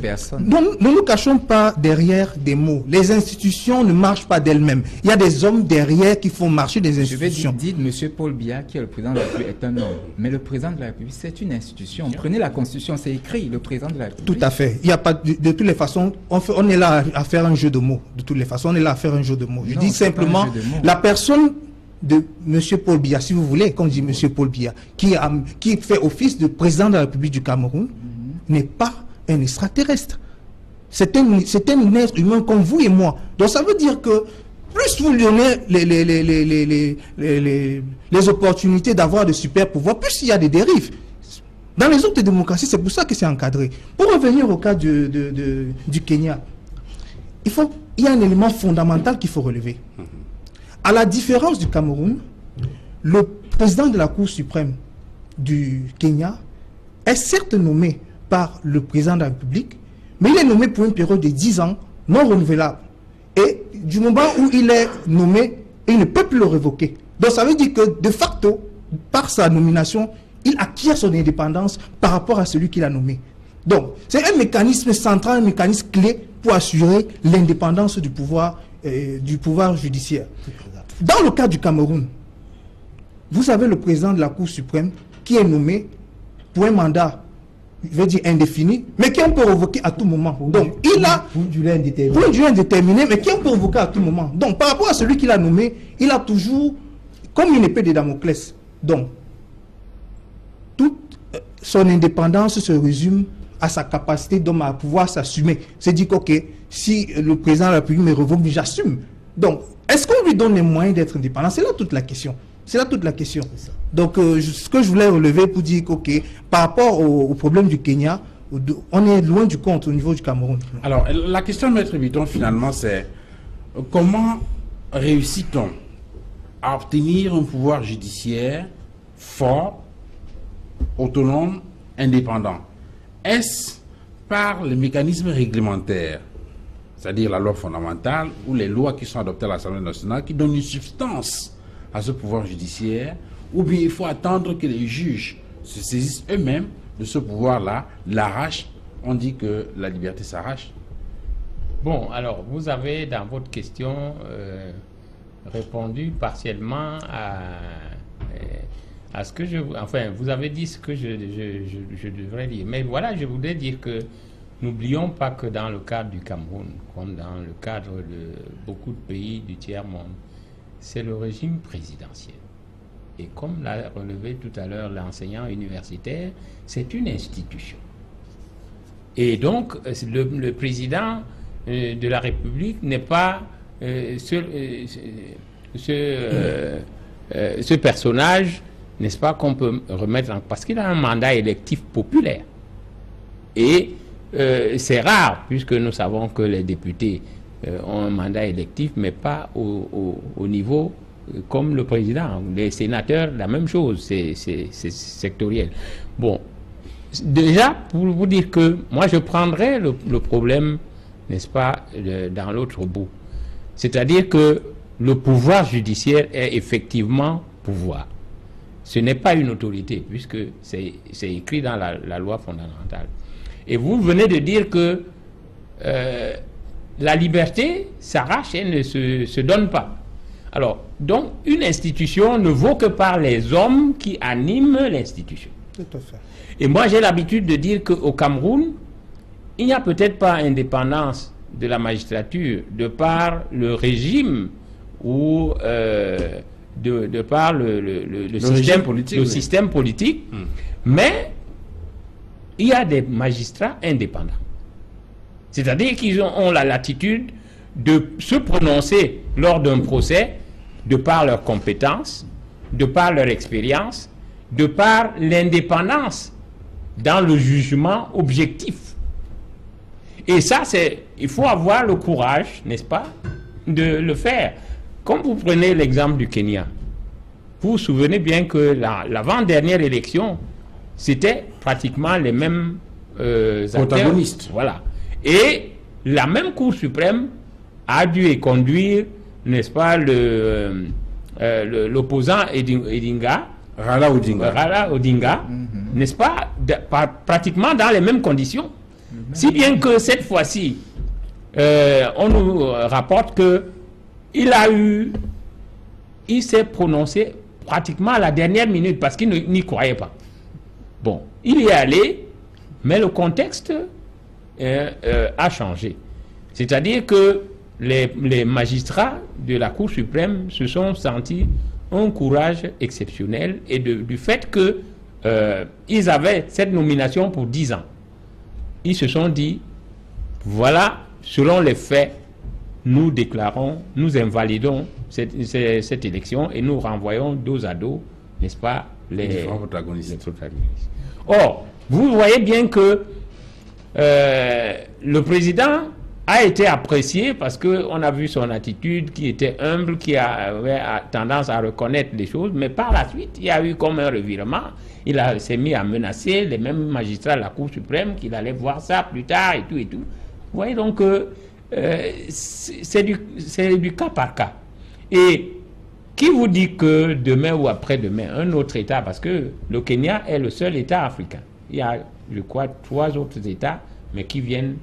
personne. Ne nous cachons pas derrière des mots. Les institutions ne marchent pas d'elles-mêmes. Il y a des hommes derrière qui font marcher des institutions. Je vais dire, M. Paul Biya, qui est le président de la République, est un homme. Mais le président de la République, c'est une institution. Prenez la Constitution, c'est écrit, le président de la République. Tout à fait. Il y a pas, de toutes les façons, on est là à faire un jeu de mots. De toutes les façons, on est là à faire un jeu de mots. Je dis simplement, la personne de M. Paul Biya, si vous voulez, comme dit M. Paul Biya, qui fait office de président de la République du Cameroun, n'est pas un extraterrestre. C'est un être humain comme vous et moi. Donc ça veut dire que plus vous lui donnez les opportunités d'avoir de super pouvoirs, plus il y a des dérives. Dans les autres démocraties, c'est pour ça que c'est encadré. Pour revenir au cas du Kenya, il y a un élément fondamental qu'il faut relever. À la différence du Cameroun, le président de la Cour suprême du Kenya est certes nommé par le président de la République, mais il est nommé pour une période de 10 ans, non renouvelable. Et du moment où il est nommé, il ne peut plus le révoquer. Donc ça veut dire que, de facto, par sa nomination, il acquiert son indépendance par rapport à celui qu'il a nommé. Donc, c'est un mécanisme central, un mécanisme clé pour assurer l'indépendance du pouvoir judiciaire. Dans le cas du Cameroun, vous avez le président de la Cour suprême qui est nommé pour un mandat, je veux dire indéfini, mais qui on peut révoquer à tout moment. Donc, il a pour une durée indéterminée, mais qui on peut révoquer à tout moment. Donc, par rapport à celui qu'il a nommé, il a toujours comme une épée de Damoclès. Donc, toute son indépendance se résume à sa capacité d'homme à pouvoir s'assumer. C'est dire que, ok, si le président de la République me revoque, j'assume. Donc, est-ce qu'on lui donne les moyens d'être indépendant? C'est là toute la question. C'est là toute la question. Donc, ce que je voulais relever pour dire que, ok, par rapport au problème du Kenya, on est loin du compte au niveau du Cameroun. Alors, la question, Maître Bitton, finalement, c'est comment réussit-on à obtenir un pouvoir judiciaire fort, autonome, indépendant? Est-ce par les mécanismes réglementaires, c'est-à-dire la loi fondamentale ou les lois qui sont adoptées à l'Assemblée nationale, qui donnent une substance à ce pouvoir judiciaire, ou bien il faut attendre que les juges se saisissent eux-mêmes de ce pouvoir-là, l'arrachent? On dit que la liberté s'arrache. Bon, alors, vous avez dans votre question répondu partiellement à ce que je... Enfin, vous avez dit ce que je devrais dire. Mais voilà, je voudrais dire que n'oublions pas que dans le cadre du Cameroun, comme dans le cadre de beaucoup de pays du tiers-monde, c'est le régime présidentiel. Et comme l'a relevé tout à l'heure l'enseignant universitaire, c'est une institution. Et donc, le président de la République n'est pas ce personnage, n'est-ce pas, qu'on peut remettre en... Parce qu'il a un mandat électif populaire. Et c'est rare, puisque nous savons que les députés ont un mandat électif, mais pas au niveau comme le président. Les sénateurs, la même chose, c'est sectoriel. Bon, déjà, pour vous dire que moi, je prendrais le problème, n'est-ce pas, dans l'autre bout. C'est-à-dire que le pouvoir judiciaire est effectivement pouvoir. Ce n'est pas une autorité, puisque c'est écrit dans la loi fondamentale. Et vous venez de dire que la liberté s'arrache et ne se donne pas. Alors, donc, une institution ne vaut que par les hommes qui animent l'institution. Tout à fait. Et moi, j'ai l'habitude de dire qu'au Cameroun, il n'y a peut-être pas indépendance de la magistrature de par le régime ou de par le système politique, mais il y a des magistrats indépendants. C'est-à-dire qu'ils ont la latitude de se prononcer lors d'un procès de par leurs compétences, de par leur expérience, de par l'indépendance dans le jugement objectif. Et ça, il faut avoir le courage, n'est-ce pas, de le faire. Comme vous prenez l'exemple du Kenya, vous vous souvenez bien que l'avant-dernière élection, c'était pratiquement les mêmes protagonistes. Acteurs. Voilà. Et la même Cour suprême a dû conduire, n'est-ce pas, l'opposant Raila Odinga, n'est-ce pas, pratiquement dans les mêmes conditions. Si bien que cette fois-ci, on nous rapporte que il s'est prononcé pratiquement à la dernière minute parce qu'il n'y croyait pas. Bon, il y est allé, mais le contexte a changé. C'est-à-dire que les magistrats de la Cour suprême se sont sentis un courage exceptionnel et du fait que ils avaient cette nomination pour 10 ans. Ils se sont dit, voilà, selon les faits, nous déclarons, nous invalidons cette élection et nous renvoyons dos à dos, n'est-ce pas, les protagonistes. Or, vous voyez bien que le président a été apprécié parce qu'on a vu son attitude qui était humble, qui avait tendance à reconnaître les choses, mais par la suite, il y a eu comme un revirement. Il s'est mis à menacer les mêmes magistrats de la Cour suprême qu'il allait voir ça plus tard et tout et tout. Vous voyez donc, c'est du cas par cas. Et qui vous dit que demain ou après-demain, un autre État, parce que le Kenya est le seul État africain. Il y a, je crois, 3 autres États, mais qui viennent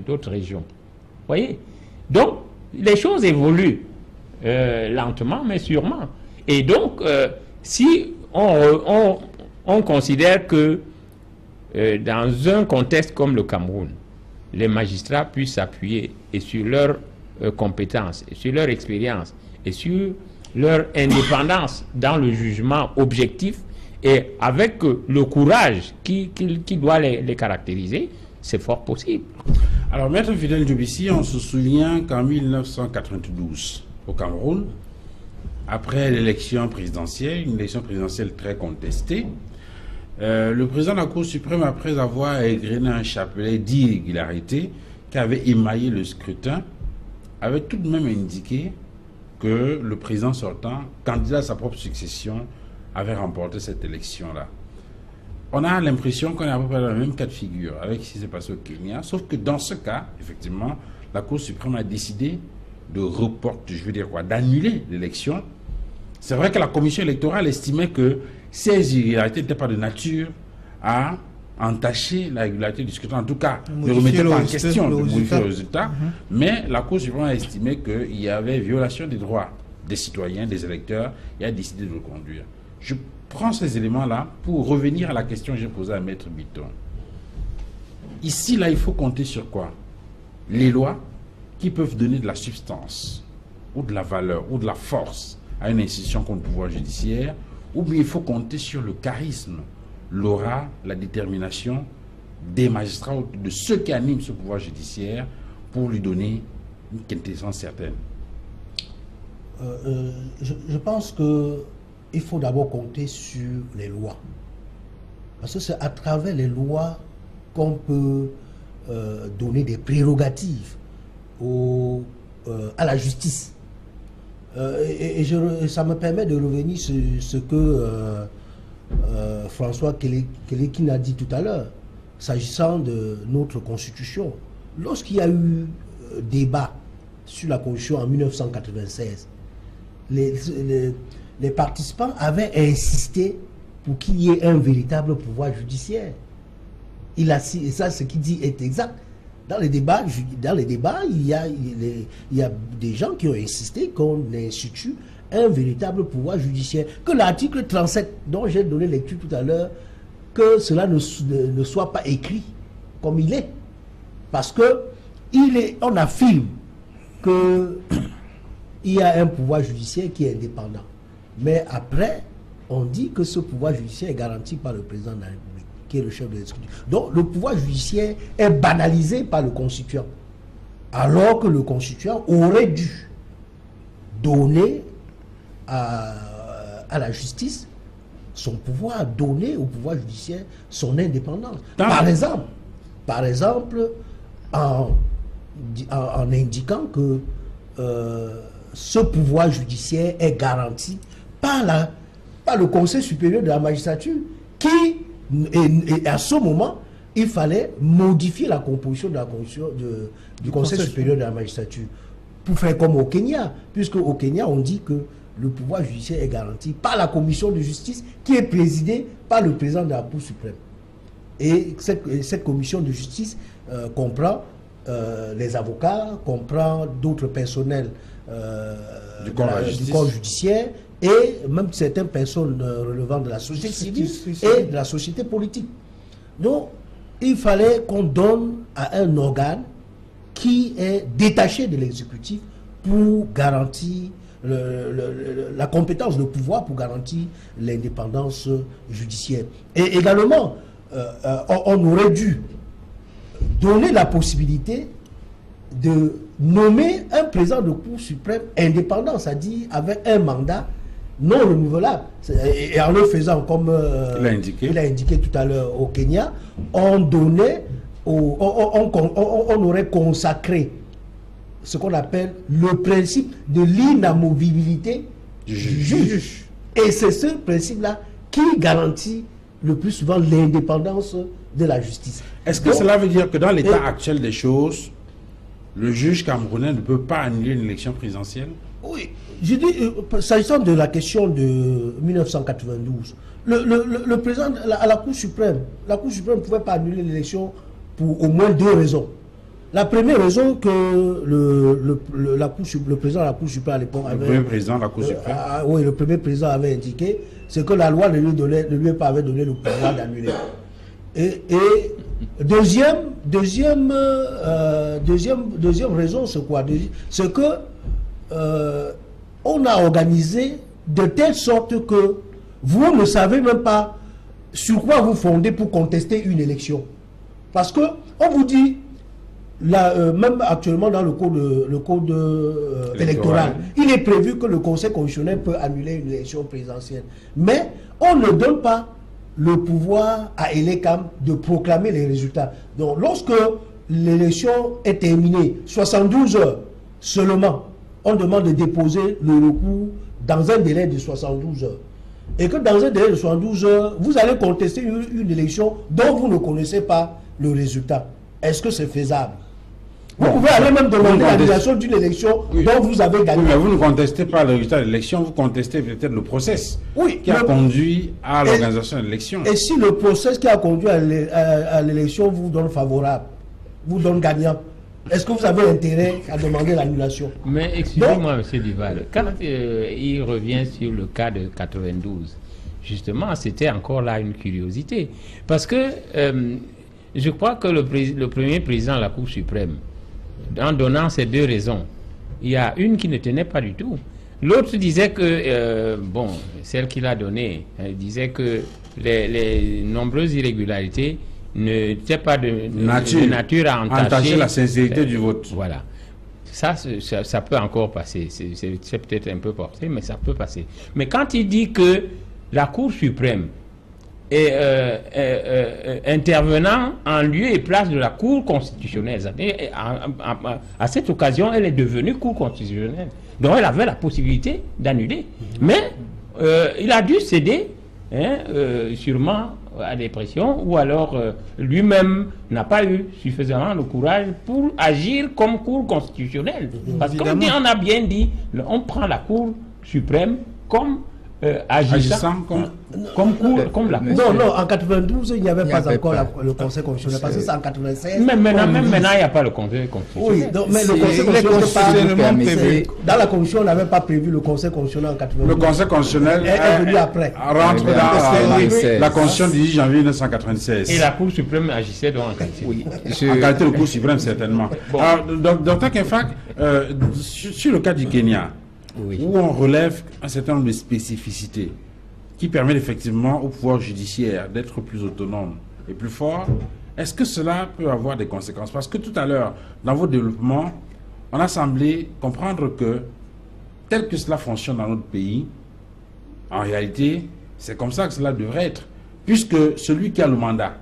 d'autres régions. Vous voyez? Donc, les choses évoluent lentement, mais sûrement. Et donc, si on considère que dans un contexte comme le Cameroun, les magistrats puissent s'appuyer et sur leurs compétences, et sur leur expérience, et sur leur indépendance dans le jugement objectif, Et avec le courage qui doit les caractériser, c'est fort possible. Alors, Maître Fidèle Djoubissi, on se souvient qu'en 1992, au Cameroun, après l'élection présidentielle, une élection présidentielle très contestée, le président de la Cour suprême, après avoir égrené un chapelet d'irrégularité qui avait émaillé le scrutin, avait tout de même indiqué que le président sortant, candidat à sa propre succession, avait remporté cette élection-là. On a l'impression qu'on est à peu près dans le même cas de figure avec ce qui s'est passé au Kenya, sauf que dans ce cas, effectivement, la Cour suprême a décidé de reporter, je veux dire quoi, d'annuler l'élection. C'est vrai que la commission électorale estimait que ces irrégularités n'étaient pas de nature à entacher la régularité du scrutin, en tout cas, ne remettait pas en question de modifier le résultat, mais la Cour suprême a estimé qu'il y avait violation des droits des citoyens, des électeurs, et a décidé de le conduire. Je prends ces éléments-là pour revenir à la question que j'ai posée à Maître Bitton. Ici, là, il faut compter sur quoi? Les lois qui peuvent donner de la substance, ou de la valeur, ou de la force à une institution comme le pouvoir judiciaire, ou bien il faut compter sur le charisme, l'aura, la détermination des magistrats, de ceux qui animent ce pouvoir judiciaire, pour lui donner une quintessence certaine. Je pense qu'il faut d'abord compter sur les lois. Parce que c'est à travers les lois qu'on peut donner des prérogatives à la justice. Et ça me permet de revenir sur ce que François Kélékine a dit tout à l'heure, s'agissant de notre Constitution. Lorsqu'il y a eu débat sur la Constitution en 1996, les participants avaient insisté pour qu'il y ait un véritable pouvoir judiciaire. Et ça, ce qu'il dit est exact. Dans les débats, il y a des gens qui ont insisté qu'on institue un véritable pouvoir judiciaire. Que l'article 37, dont j'ai donné lecture tout à l'heure, que cela ne soit pas écrit comme il est. Parce que on affirme qu'il y a un pouvoir judiciaire qui est indépendant. Mais après, on dit que ce pouvoir judiciaire est garanti par le président de la République, qui est le chef de l'exécutif. Donc le pouvoir judiciaire est banalisé par le constituant. Alors que le constituant aurait dû donner à la justice son pouvoir, donner au pouvoir judiciaire son indépendance. Par exemple, en indiquant que ce pouvoir judiciaire est garanti par le Conseil supérieur de la magistrature, et à ce moment, il fallait modifier la composition du Conseil supérieur de la magistrature pour faire comme au Kenya, puisque au Kenya, on dit que le pouvoir judiciaire est garanti par la commission de justice qui est présidée par le président de la Cour suprême. Et cette commission de justice comprend les avocats, comprend d'autres personnels du corps judiciaire et même certaines personnes relevant de la société civile et de la société politique. Donc, il fallait qu'on donne à un organe qui est détaché de l'exécutif pour garantir la compétence, le pouvoir pour garantir l'indépendance judiciaire. Et également, on aurait dû donner la possibilité de nommer un président de Cour suprême indépendant, c'est-à-dire avec un mandat non renouvelable. Et en le faisant comme il a indiqué tout à l'heure au Kenya, on aurait consacré ce qu'on appelle le principe de l'inamovibilité du juge. Et c'est ce principe-là qui garantit le plus souvent l'indépendance de la justice. Est-ce que cela veut dire que dans l'état actuel des choses, le juge camerounais ne peut pas annuler une élection présidentielle? Oui, je dis, s'agissant de la question de 1992, le président à la Cour suprême ne pouvait pas annuler l'élection pour au moins deux raisons. La première raison que le président de la Cour suprême à l'époque avait... Le premier président de la Cour suprême. Oui, le premier président avait indiqué, c'est que la loi ne lui avait donné le pouvoir d'annuler. Et deuxième raison, c'est quoi? C'est que on a organisé de telle sorte que vous ne savez même pas sur quoi vous fondez pour contester une élection. Parce que on vous dit, même actuellement dans le code électoral, il est prévu que le Conseil constitutionnel peut annuler une élection présidentielle. Mais on ne donne pas le pouvoir à ELECAM de proclamer les résultats. Donc lorsque l'élection est terminée, 72 heures seulement, on demande de déposer le recours dans un délai de 72 heures. Et que dans un délai de 72 heures, vous allez contester une élection dont vous ne connaissez pas le résultat. Est-ce que c'est faisable? Vous pouvez aller même demander l'annulation d'une élection dont vous avez gagné. Oui, mais vous ne contestez pas le résultat de l'élection, vous contestez peut-être le process qui a conduit à l'organisation de l'élection. Et si le process qui a conduit à l'élection vous donne favorable, vous donne gagnant, est-ce que vous avez intérêt à demander l'annulation? Mais excusez-moi, M. Duval, quand il revient sur le cas de 92, justement, c'était encore là une curiosité. Parce que je crois que le premier président de la Cour suprême, en donnant ces deux raisons, il y a une qui ne tenait pas du tout. L'autre disait que, bon, celle qu'il a donnée, elle disait que les nombreuses irrégularités n'étaient pas de nature à entacher la sincérité du vote. Voilà. Ça peut encore passer. C'est peut-être un peu porté, mais ça peut passer. Mais quand il dit que la Cour suprême est intervenant en lieu et place de la Cour constitutionnelle, à cette occasion, elle est devenue Cour constitutionnelle. Donc elle avait la possibilité d'annuler. Mais il a dû céder, sûrement à des pressions, ou alors lui-même n'a pas eu suffisamment de courage pour agir comme Cour constitutionnelle. Parce qu'on a bien dit, on prend la Cour suprême comme agissant comme la Cour. Non, en 92, il n'y avait pas encore le Conseil constitutionnel, parce que c'est en 96. Mais maintenant, il n'y a pas le Conseil constitutionnel. Oui, donc, mais le Conseil constitutionnel, dans la Commission, on n'avait pas prévu le Conseil constitutionnel en 92. Le Conseil constitutionnel est venu après. Rentre dans la Constitution du 10 janvier 1996. Et la Cour suprême agissait donc en qualité. Oui, en qualité de Cour suprême, certainement. Bon. Docteur Kenfak, sur le cas du Kenya, où on relève un certain nombre de spécificités qui permettent effectivement au pouvoir judiciaire d'être plus autonome et plus fort, est-ce que cela peut avoir des conséquences? Parce que tout à l'heure, dans vos développements, on a semblé comprendre que, tel que cela fonctionne dans notre pays, en réalité, c'est comme ça que cela devrait être, puisque celui qui a le mandat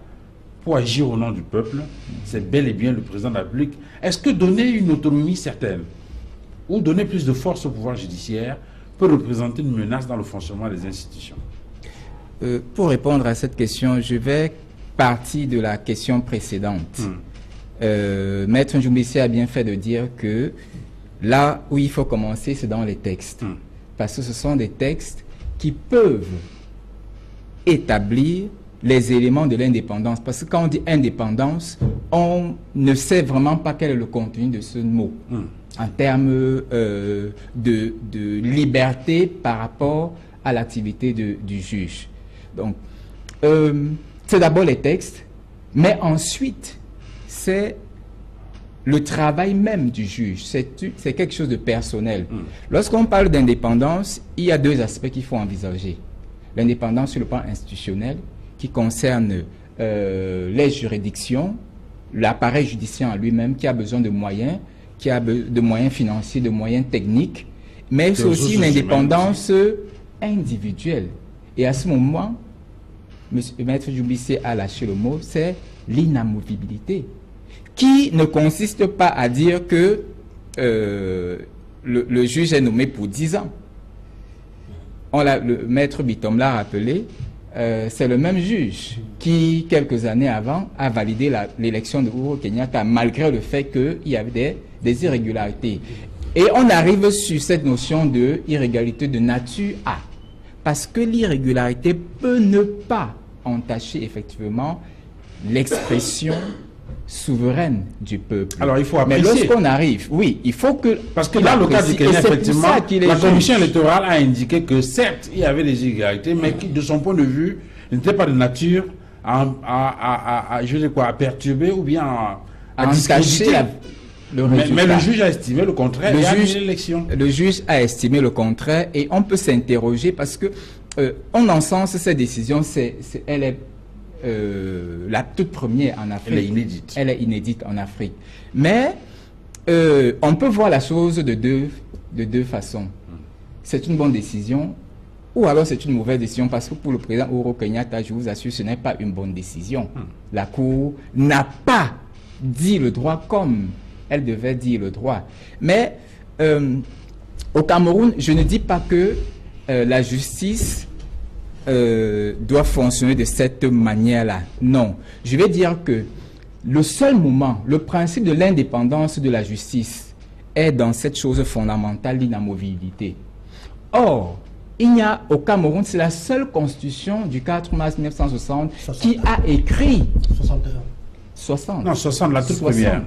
pour agir au nom du peuple, c'est bel et bien le président de la République. Est-ce que donner une autonomie certaine ou donner plus de force au pouvoir judiciaire peut représenter une menace dans le fonctionnement des institutions? Pour répondre à cette question, je vais partir de la question précédente. Maître Njoumbissi a bien fait de dire que là où il faut commencer, c'est dans les textes. Parce que ce sont des textes qui peuvent établir les éléments de l'indépendance. Parce que quand on dit indépendance, on ne sait vraiment pas quel est le contenu de ce mot. En termes de liberté par rapport à l'activité du juge. Donc, c'est d'abord les textes, mais ensuite, c'est le travail même du juge. C'est quelque chose de personnel. Lorsqu'on parle d'indépendance, il y a deux aspects qu'il faut envisager. L'indépendance sur le plan institutionnel, qui concerne les juridictions, l'appareil judiciaire en lui-même, qui a besoin de moyens, qui a de moyens financiers, de moyens techniques, mais c'est aussi une indépendance individuelle. Et à ce moment, Maître Njoumbissi a lâché le mot, c'est l'inamovibilité, qui ne consiste pas à dire que le juge est nommé pour 10 ans. Le Maître Bitom l'a rappelé, c'est le même juge qui, quelques années avant, a validé l'élection de Uhuru Kenyatta, malgré le fait qu'il y avait des irrégularités. Et on arrive sur cette notion de irrégularité de nature A, parce que l'irrégularité peut ne pas entacher effectivement l'expression souveraine du peuple. Alors il faut apprécier. Mais lorsqu'on arrive, oui, il faut que... Parce que dans le cas du Kenya, effectivement, la commission électorale a indiqué que certes, il y avait des irrégularités, mais qui, de son point de vue, n'était pas de nature à perturber ou bien à discréditer. Mais le juge a estimé le contraire et a annulé l'élection. Le juge a estimé le contraire et on peut s'interroger parce que on encense cette décision, elle est la toute première en Afrique. Elle est inédite. Elle est inédite en Afrique. Mais on peut voir la chose de deux façons. C'est une bonne décision ou alors c'est une mauvaise décision, parce que pour le président Uhuru Kenyatta, je vous assure, ce n'est pas une bonne décision. La Cour n'a pas dit le droit comme elle devait dire le droit. Mais au Cameroun, je ne dis pas que la justice doit fonctionner de cette manière-là. Non. Je vais dire que le seul moment, le principe de l'indépendance de la justice est dans cette chose fondamentale, l'inamovibilité. Or, il y a au Cameroun, c'est la seule constitution du 4 mars 1960 qui a écrit 60. Non, 60, la toute première.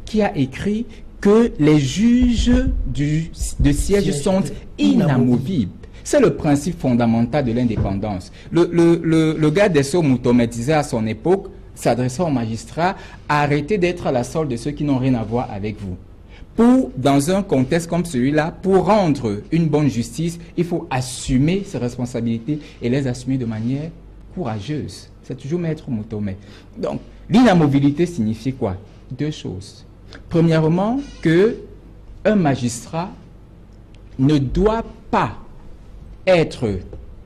Qui a écrit que les juges de siège sont inamovibles. C'est le principe fondamental de l'indépendance. Le gars des Sceaux Moutomé disait à son époque, s'adressant aux magistrats, arrêtez d'être à la solde de ceux qui n'ont rien à voir avec vous. Dans un contexte comme celui-là, pour rendre une bonne justice, il faut assumer ses responsabilités et les assumer de manière courageuse. C'est toujours Maître Moutomé. Donc, l'inamobilité signifie quoi? Deux choses. Premièrement, qu'un magistrat ne doit pas être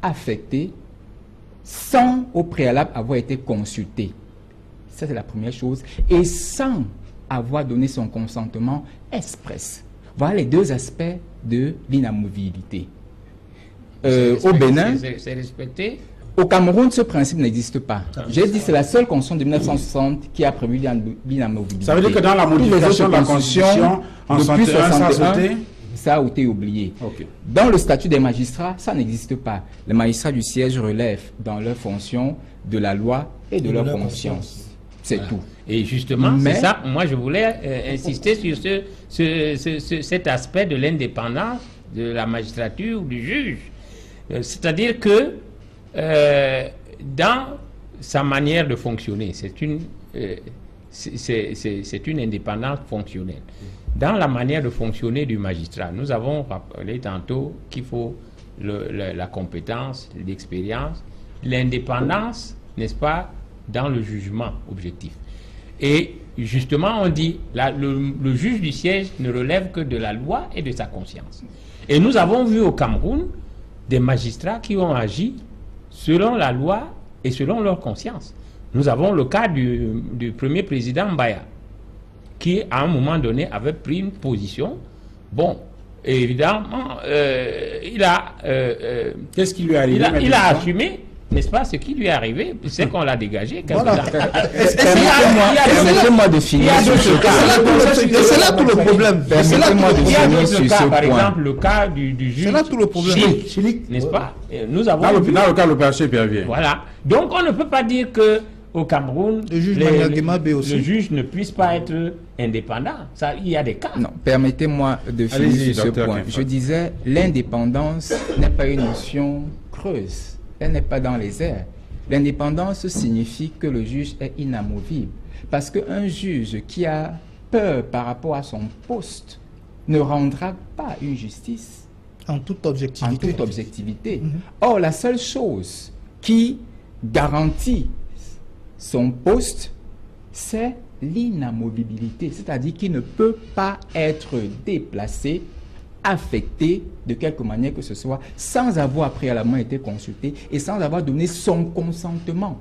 affecté sans au préalable avoir été consulté. Ça, c'est la première chose. Et sans avoir donné son consentement express. Voilà les deux aspects de l'inamovibilité. Au Bénin, c'est respecté. Au Cameroun, ce principe n'existe pas. J'ai dit c'est la seule constitution de 1960 qui a prévu l'inamovibilité. Ça veut dire que dans la modification de la constitution, en depuis 61, ça a été oublié. Okay. Dans le statut des magistrats, ça n'existe pas. Les magistrats du siège relèvent dans leur fonction de la loi et de leur conscience. C'est tout. Et justement, c'est ça, moi je voulais insister sur cet aspect de l'indépendance de la magistrature ou du juge. C'est-à-dire que dans sa manière de fonctionner, c'est une indépendance fonctionnelle. Dans la manière de fonctionner du magistrat, nous avons rappelé tantôt qu'il faut la compétence, l'expérience, l'indépendance, n'est-ce pas, dans le jugement objectif. Et justement, on dit, le juge du siège ne relève que de la loi et de sa conscience. Et nous avons vu au Cameroun des magistrats qui ont agi selon la loi et selon leur conscience. Nous avons le cas du premier président Mbaya, qui à un moment donné avait pris une position. Bon, évidemment, il a... qu'est-ce qui lui est arrivé? Il a assumé, n'est-ce pas, ce qui lui est arrivé, c'est qu'on l'a dégagé. Voilà. Permettez-moi de finir sur ce cas. C'est là tout le problème. Permettez-moi de finir sur ce point. Par exemple, le cas du juge. C'est là tout le problème. N'est-ce pas? Nous avons... Dans le cas de l'opération Pervier. Voilà. Donc, on ne peut pas dire que au Cameroun, le juge ne puisse pas être indépendant. Ça, il y a des cas. Non, permettez-moi de finir sur ce point. Je disais, l'indépendance n'est pas une notion creuse. Elle n'est pas dans les airs. L'indépendance signifie que le juge est inamovible. Parce qu'un juge qui a peur par rapport à son poste ne rendra pas une justice en toute objectivité. Or, la seule chose qui garantit son poste, c'est l'inamovibilité. C'est-à-dire qu'il ne peut pas être déplacé, affecté de quelque manière que ce soit, sans avoir préalablement été consulté et sans avoir donné son consentement.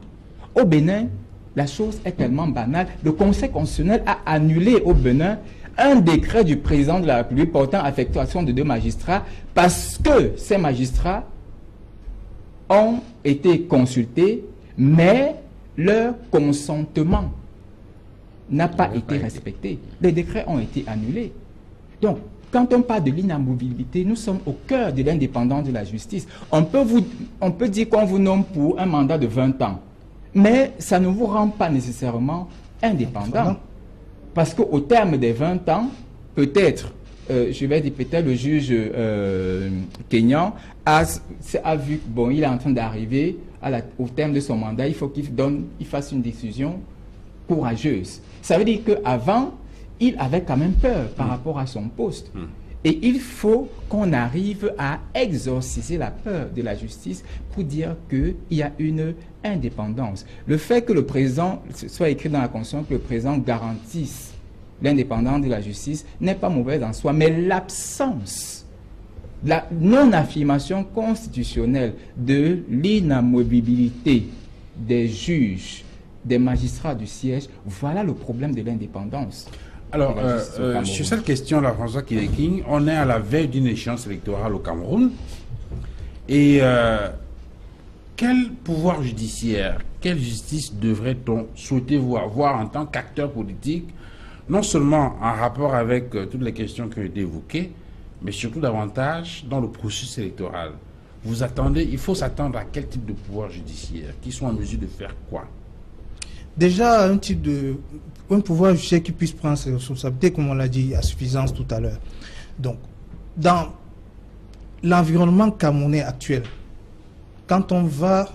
Au Bénin, la chose est tellement banale. Le Conseil constitutionnel a annulé au Bénin un décret du président de la République portant affectation de 2 magistrats parce que ces magistrats ont été consultés, mais leur consentement n'a pas été respecté. Les décrets ont été annulés. Donc, quand on parle de l'inamovibilité, nous sommes au cœur de l'indépendance de la justice. On peut dire qu'on vous nomme pour un mandat de 20 ans, mais ça ne vous rend pas nécessairement indépendant. Parce qu'au terme des 20 ans, peut-être, je vais dire peut-être le juge kényan a vu que bon, il est en train d'arriver au terme de son mandat, il faut qu'il fasse une décision courageuse. Ça veut dire qu'avant, il avait quand même peur par rapport à son poste. Et il faut qu'on arrive à exorciser la peur de la justice pour dire qu'il y a une indépendance. Le fait que le président, soit écrit dans la Constitution, que le président garantisse l'indépendance de la justice n'est pas mauvais en soi, mais l'absence, la non-affirmation constitutionnelle de l'inamovibilité des juges, des magistrats du siège, voilà le problème de l'indépendance. Alors, sur cette question-là, François Kiné-King, on est à la veille d'une échéance électorale au Cameroun. Et quel pouvoir judiciaire, quelle justice devrait-on souhaiter voir en tant qu'acteur politique, non seulement en rapport avec toutes les questions qui ont été évoquées, mais surtout davantage dans le processus électoral? Vous attendez, il faut s'attendre à quel type de pouvoir judiciaire qui sont en mesure de faire quoi? Déjà, un pouvoir judiciaire qui puisse prendre ses responsabilités, comme on l'a dit à suffisance tout à l'heure. Donc, dans l'environnement camerounais actuel, quand on va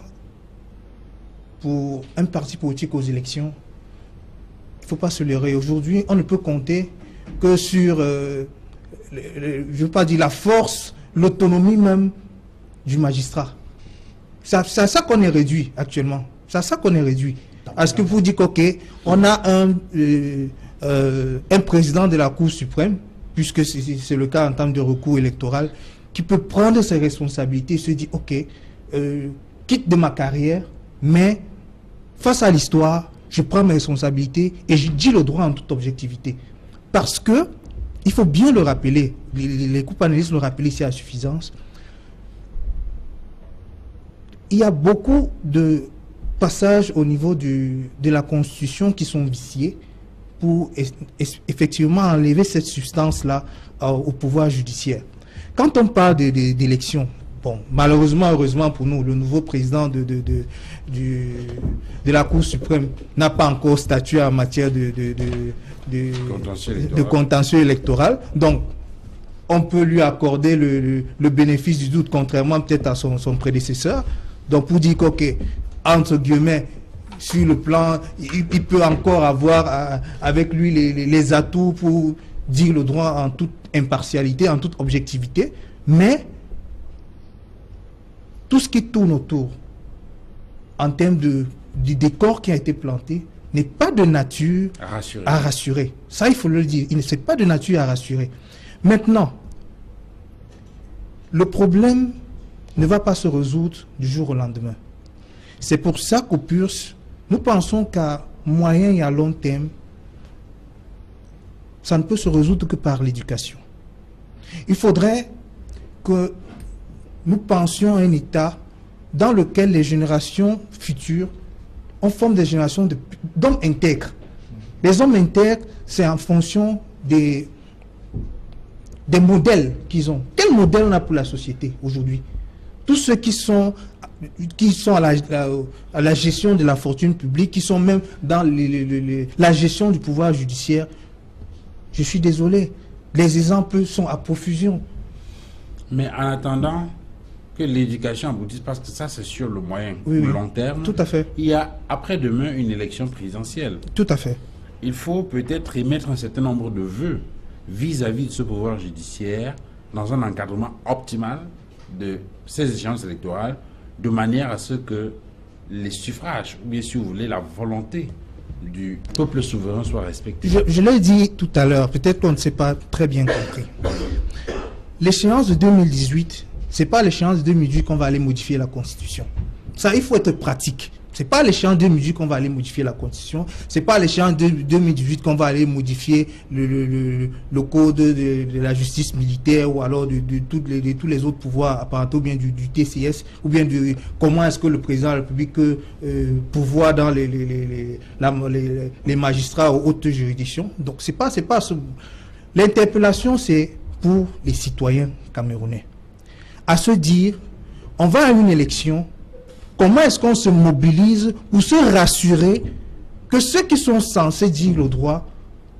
pour un parti politique aux élections, il ne faut pas se leurrer. Aujourd'hui, on ne peut compter que sur, je ne veux pas dire la force, l'autonomie même du magistrat. C'est à ça qu'on est réduit actuellement. C'est à ça qu'on est réduit. Est-ce que vous dites ok, on a un président de la Cour suprême, puisque c'est le cas en termes de recours électoral, qui peut prendre ses responsabilités et se dire ok, quitte de ma carrière, mais face à l'histoire, je prends mes responsabilités et je dis le droit en toute objectivité. Parce que, il faut bien le rappeler, les co-panélistes le rappellent ici à suffisance, il y a beaucoup de passages au niveau de la Constitution qui sont viciés pour effectivement enlever cette substance-là au pouvoir judiciaire. Quand on parle d'élections, bon, malheureusement, heureusement pour nous, le nouveau président de la Cour suprême n'a pas encore statué en matière de contentieux électoral. Donc, on peut lui accorder le bénéfice du doute, contrairement peut-être à son prédécesseur. Donc, pour dire qu'ok, entre guillemets, sur le plan, il peut encore avoir avec lui les atouts pour dire le droit en toute impartialité, en toute objectivité, mais tout ce qui tourne autour, en termes du décor qui a été planté, n'est pas de nature à rassurer. Ça, il faut le dire, il n'est pas de nature à rassurer. Maintenant, le problème ne va pas se résoudre du jour au lendemain. C'est pour ça qu'au PURS, nous pensons qu'à moyen et à long terme, ça ne peut se résoudre que par l'éducation. Il faudrait que nous pensions à un État dans lequel les générations futures, on forme des générations d'hommes intègres. Les hommes intègres, c'est en fonction des modèles qu'ils ont. Quel modèle on a pour la société aujourd'hui? Tous ceux qui sont à la gestion de la fortune publique, qui sont même dans la gestion du pouvoir judiciaire, je suis désolé, les exemples sont à profusion. Mais en attendant que l'éducation aboutisse, parce que ça c'est sur le moyen ou le long terme, tout à fait. Il y a après-demain une élection présidentielle. Tout à fait. Il faut peut-être émettre un certain nombre de vœux vis-à-vis de ce pouvoir judiciaire dans un encadrement optimal de ces échéances électorales, de manière à ce que les suffrages, ou bien si vous voulez la volonté du peuple souverain soit respectée. Je l'ai dit tout à l'heure, peut-être qu'on ne s'est pas très bien compris. L'échéance de 2018, c'est pas l'échéance de 2018 qu'on va aller modifier la Constitution. Ça, il faut être pratique. C'est pas l'échéance 2018 qu'on va aller modifier la Constitution. C'est pas l'échéance 2018 qu'on va aller modifier le code de la justice militaire ou alors de tous les autres pouvoirs apparentés, ou bien du TCS, ou bien comment est-ce que le président de la République peut pouvoir dans les magistrats aux hautes juridictions. Donc c'est pas l'interpellation, c'est pour les citoyens camerounais. À se dire, on va à une élection. Comment est-ce qu'on se mobilise pour se rassurer que ceux qui sont censés dire le droit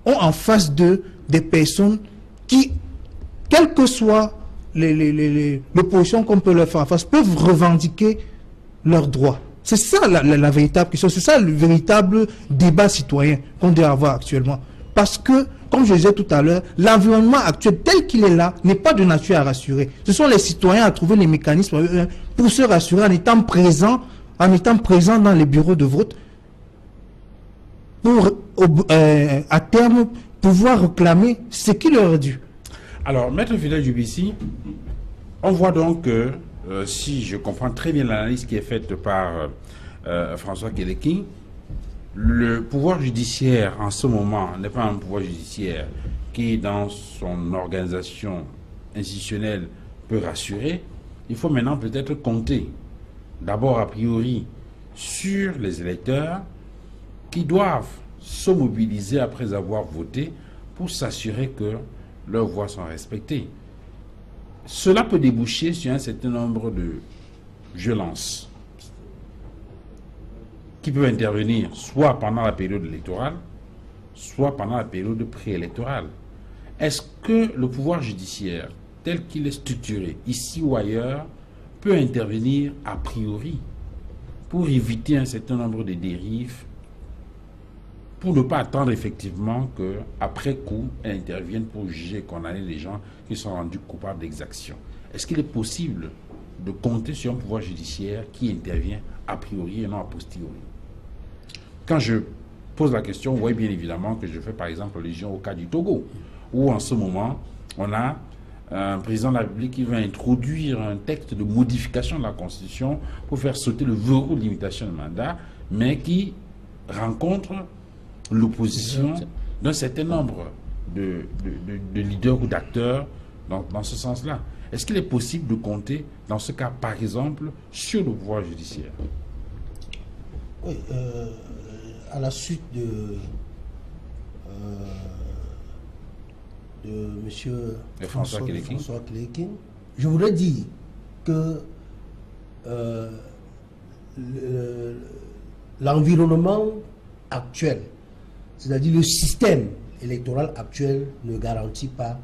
ont en face d'eux des personnes qui, quelle que soit l'opposition qu'on peut leur faire en face, peuvent revendiquer leurs droits. C'est ça la véritable question, c'est ça le véritable débat citoyen qu'on doit avoir actuellement. parce que, comme je disais tout à l'heure, l'environnement actuel tel qu'il est là n'est pas de nature à rassurer. Ce sont les citoyens à trouver les mécanismes pour se rassurer en étant présents dans les bureaux de vote pour, à terme, pouvoir réclamer ce qui leur est dû. Alors, Maître Fidèle Djoubissi, on voit donc que, si je comprends très bien l'analyse qui est faite par François Kéléki, le pouvoir judiciaire en ce moment n'est pas un pouvoir judiciaire qui, dans son organisation institutionnelle, peut rassurer. Il faut maintenant peut-être compter, d'abord a priori, sur les électeurs qui doivent se mobiliser après avoir voté pour s'assurer que leurs voix sont respectées. Cela peut déboucher sur un certain nombre de violences qui peuvent intervenir soit pendant la période électorale, soit pendant la période préélectorale. Est-ce que le pouvoir judiciaire, tel qu'il est structuré, ici ou ailleurs, peut intervenir a priori pour éviter un certain nombre de dérives, pour ne pas attendre effectivement qu'après coup, elle intervienne pour juger et condamner les gens qui sont rendus coupables d'exactions? Est-ce qu'il est possible de compter sur un pouvoir judiciaire qui intervient a priori et non a posteriori? Quand je pose la question, vous voyez bien évidemment que je fais par exemple allusion au cas du Togo, où en ce moment, on a un président de la République qui va introduire un texte de modification de la Constitution pour faire sauter le verrou de limitation de mandat, mais qui rencontre l'opposition d'un certain nombre de leaders ou d'acteurs dans ce sens-là. Est-ce qu'il est possible de compter, dans ce cas, par exemple, sur le pouvoir judiciaire? Oui, à la suite de M. François Kéléki, je voudrais dire que l'environnement actuel, c'est-à-dire le système électoral actuel, ne garantit pas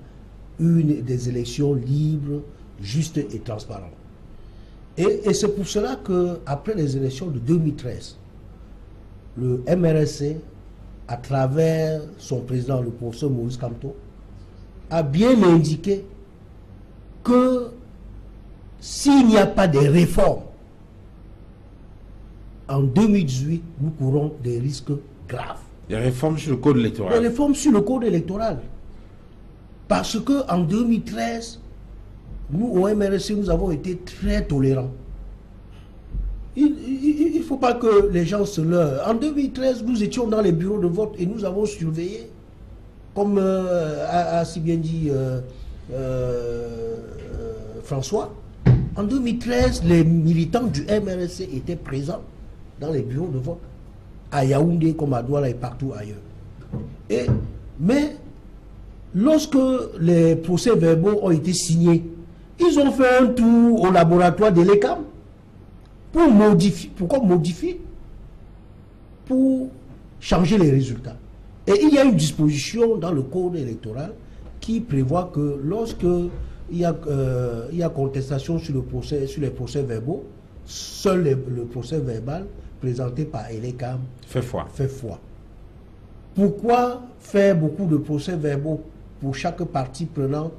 des élections libres, justes et transparentes. Et c'est pour cela qu'après les élections de 2013, le MRSC, à travers son président, le professeur Maurice Kamto, a bien indiqué que s'il n'y a pas de réformes, en 2018, nous courons des risques graves. Des réformes sur le code électoral. Des réformes sur le code électoral. Parce qu'en 2013, nous, au MRSC, nous avons été très tolérants. Il ne faut pas que les gens se leurrent. En 2013, nous étions dans les bureaux de vote et nous avons surveillé, comme a si bien dit François. En 2013, les militants du MRSC étaient présents dans les bureaux de vote, à Yaoundé comme à Douala et partout ailleurs. Mais lorsque les procès-verbaux ont été signés, ils ont fait un tour au laboratoire de l'ECAM pour modifier. Pourquoi modifier? Pour changer les résultats. Et il y a une disposition dans le code électoral qui prévoit que lorsque il y a contestation sur les procès-verbaux, seul le procès verbal présenté par l'ECAM fait foi. Pourquoi faire beaucoup de procès-verbaux pour chaque partie prenante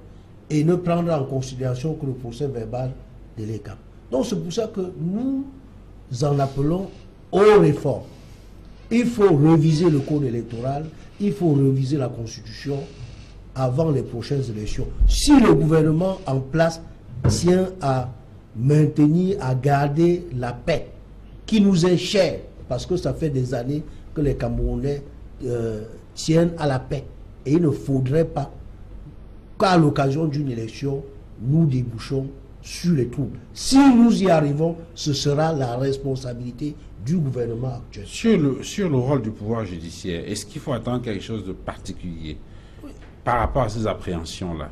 et ne prendre en considération que le procès verbal de l'ECAM? Donc c'est pour ça que nous en appelons aux réformes. Il faut réviser le code électoral, il faut réviser la Constitution avant les prochaines élections. Si le gouvernement en place tient à maintenir, à garder la paix qui nous est chère, parce que ça fait des années que les Camerounais tiennent à la paix. Et il ne faudrait pas qu'à l'occasion d'une élection, nous débouchons sur les troubles. Si nous y arrivons, ce sera la responsabilité du gouvernement actuel. Sur le rôle du pouvoir judiciaire, est-ce qu'il faut attendre quelque chose de particulier par rapport à ces appréhensions-là?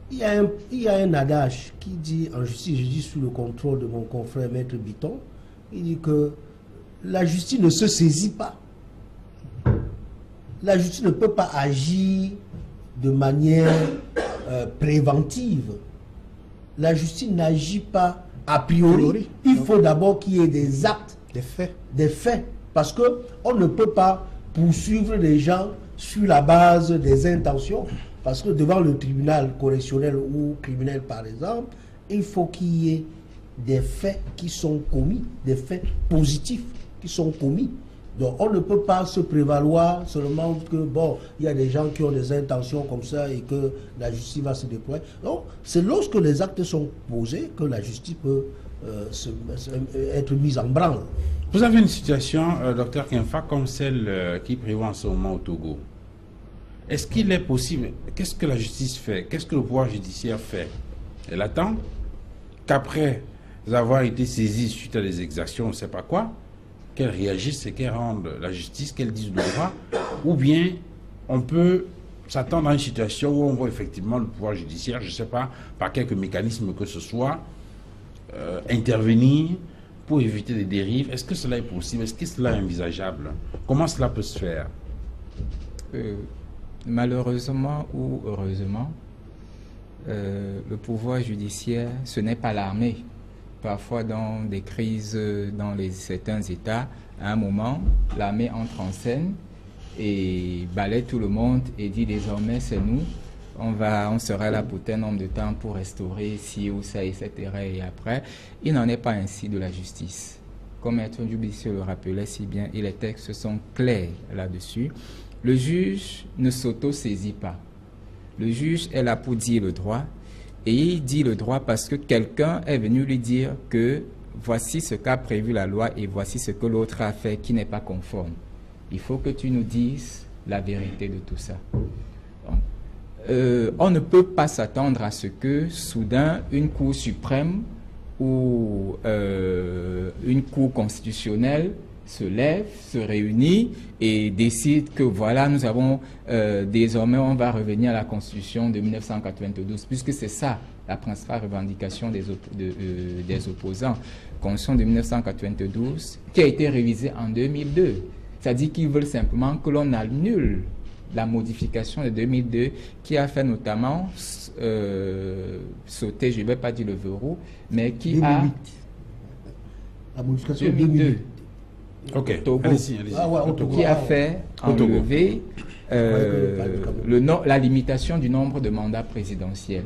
Il y a un adage qui dit, en justice, je dis sous le contrôle de mon confrère Maître Biton, il dit que la justice ne se saisit pas. La justice ne peut pas agir de manière préventive. La justice n'agit pas a priori. Il faut d'abord qu'il y ait des actes, des faits. Parce qu'on ne peut pas poursuivre les gens sur la base des intentions. Parce que devant le tribunal correctionnel ou criminel, par exemple, il faut qu'il y ait des faits qui sont commis, des faits positifs qui sont commis. Donc on ne peut pas se prévaloir seulement que, bon, il y a des gens qui ont des intentions comme ça et que la justice va se déployer. Non, c'est lorsque les actes sont posés que la justice peut être mise en branle. Vous avez une situation, docteur Kempha, comme celle qui prévaut en ce moment au Togo. Est-ce qu'il est possible, qu'est-ce que la justice fait? Qu'est-ce que le pouvoir judiciaire fait? Elle attend qu'après avoir été saisie suite à des exactions, on ne sait pas quoi, qu'elle réagisse et qu'elle rende la justice, qu'elle dise le droit, ou bien on peut s'attendre à une situation où on voit effectivement le pouvoir judiciaire, je ne sais pas, par quelques mécanismes que ce soit, intervenir pour éviter des dérives. Est-ce que cela est possible? Est-ce que cela est envisageable? Comment cela peut se faire? Malheureusement ou heureusement, le pouvoir judiciaire, ce n'est pas l'armée. Parfois, dans des crises dans certains États, à un moment, l'armée entre en scène et balaie tout le monde et dit désormais c'est nous, on sera là pour tel nombre de temps pour restaurer ci ou ça, etc. Et après, il n'en est pas ainsi de la justice. Comme Maître Djubissio le rappelait si bien, et les textes sont clairs là-dessus, le juge ne s'auto-saisit pas. Le juge est là pour dire le droit, et il dit le droit parce que quelqu'un est venu lui dire que voici ce qu'a prévu la loi et voici ce que l'autre a fait qui n'est pas conforme. Il faut que tu nous dises la vérité de tout ça. On ne peut pas s'attendre à ce que soudain une Cour suprême ou une Cour constitutionnelle se lève, se réunit et décide que voilà, nous avons désormais, on va revenir à la Constitution de 1992, puisque c'est ça la principale revendication des opposants. Constitution de 1992 qui a été révisée en 2002. C'est-à-dire qu'ils veulent simplement que l'on annule la modification de 2002 qui a fait notamment sauter, je ne vais pas dire le verrou, mais qui 2008. a... La modification 2002. Ok, Togo, allez-y. qui a fait enlever la limitation du nombre de mandats présidentiels.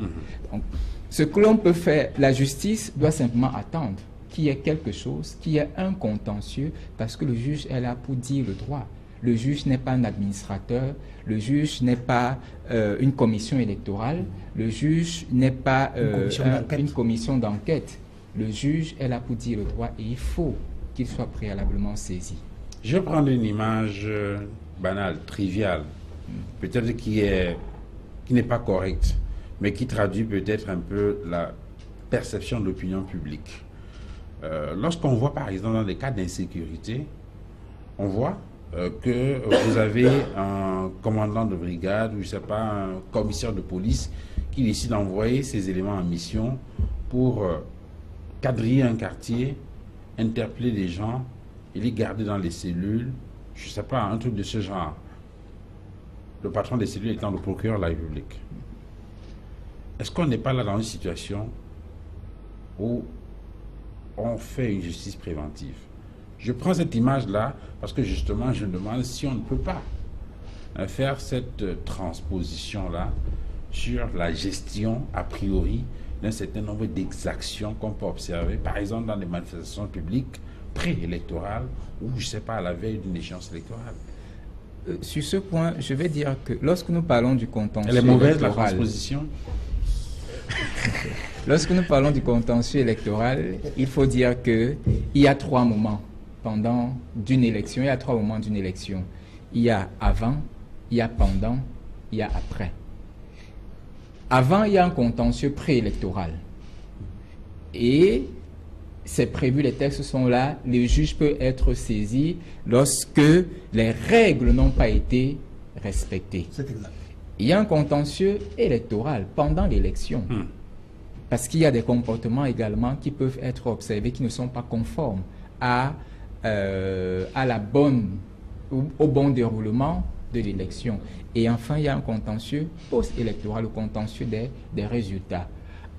Donc, ce que l'on peut faire, la justice doit simplement attendre qu'il y ait quelque chose, qu'il y ait un contentieux, parce que le juge est là pour dire le droit. Le juge n'est pas un administrateur, le juge n'est pas une commission électorale, le juge n'est pas une commission d'enquête. Le juge est là pour dire le droit et il faut qu'il soit préalablement saisi. Je vais prendre une image banale, triviale, peut-être qui n'est pas correcte, mais qui traduit peut-être un peu la perception de l'opinion publique. Lorsqu'on voit par exemple dans des cas d'insécurité, on voit que vous avez un commandant de brigade ou je sais pas, un commissaire de police qui décide d'envoyer ses éléments en mission pour quadriller un quartier, interpeller des gens et les garder dans les cellules, je ne sais pas, un truc de ce genre. Le patron des cellules étant le procureur de la République. Est-ce qu'on n'est pas là dans une situation où on fait une justice préventive? Je prends cette image-là parce que justement, je me demande si on ne peut pas faire cette transposition-là sur la gestion, a priori, d'un certain nombre d'exactions qu'on peut observer, par exemple dans des manifestations publiques préélectorales ou, je ne sais pas, à la veille d'une échéance électorale. Sur ce point, je vais dire que lorsque nous parlons du contentieux Elle est mauvaise, électoral, la transposition. Lorsque nous parlons du contentieux électoral, il faut dire qu'il y a 3 moments pendant d'une élection. Il y a 3 moments d'une élection. Il y a avant, il y a pendant, il y a après. Avant, il y a un contentieux préélectoral. Et c'est prévu, les textes sont là, le juge peut être saisi lorsque les règles n'ont pas été respectées. C'est exact. Il y a un contentieux électoral pendant l'élection. Parce qu'il y a des comportements également qui peuvent être observés qui ne sont pas conformes au bon déroulement de l'élection. Et enfin, il y a un contentieux post-électoral, le contentieux des résultats.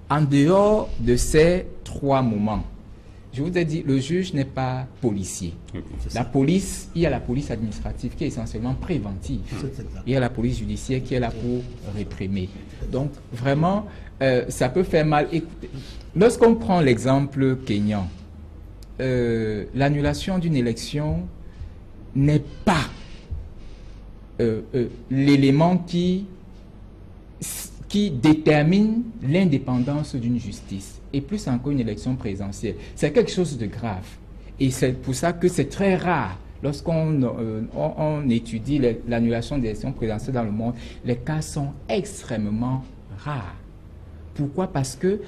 En dehors de ces 3 moments, Je vous ai dit, le juge n'est pas policier. La police, il y a la police administrative qui est essentiellement préventive. Il y a la police judiciaire qui est là pour réprimer. Donc, vraiment, ça peut faire mal. Écoutez, lorsqu'on prend l'exemple kényan, l'annulation d'une élection n'est pas l'élément qui détermine l'indépendance d'une justice, et plus encore une élection présidentielle. C'est quelque chose de grave. Et c'est pour ça que c'est très rare. Lorsqu'on on étudie l'annulation des élections présidentielles dans le monde, les cas sont extrêmement rares. Pourquoi? Parce que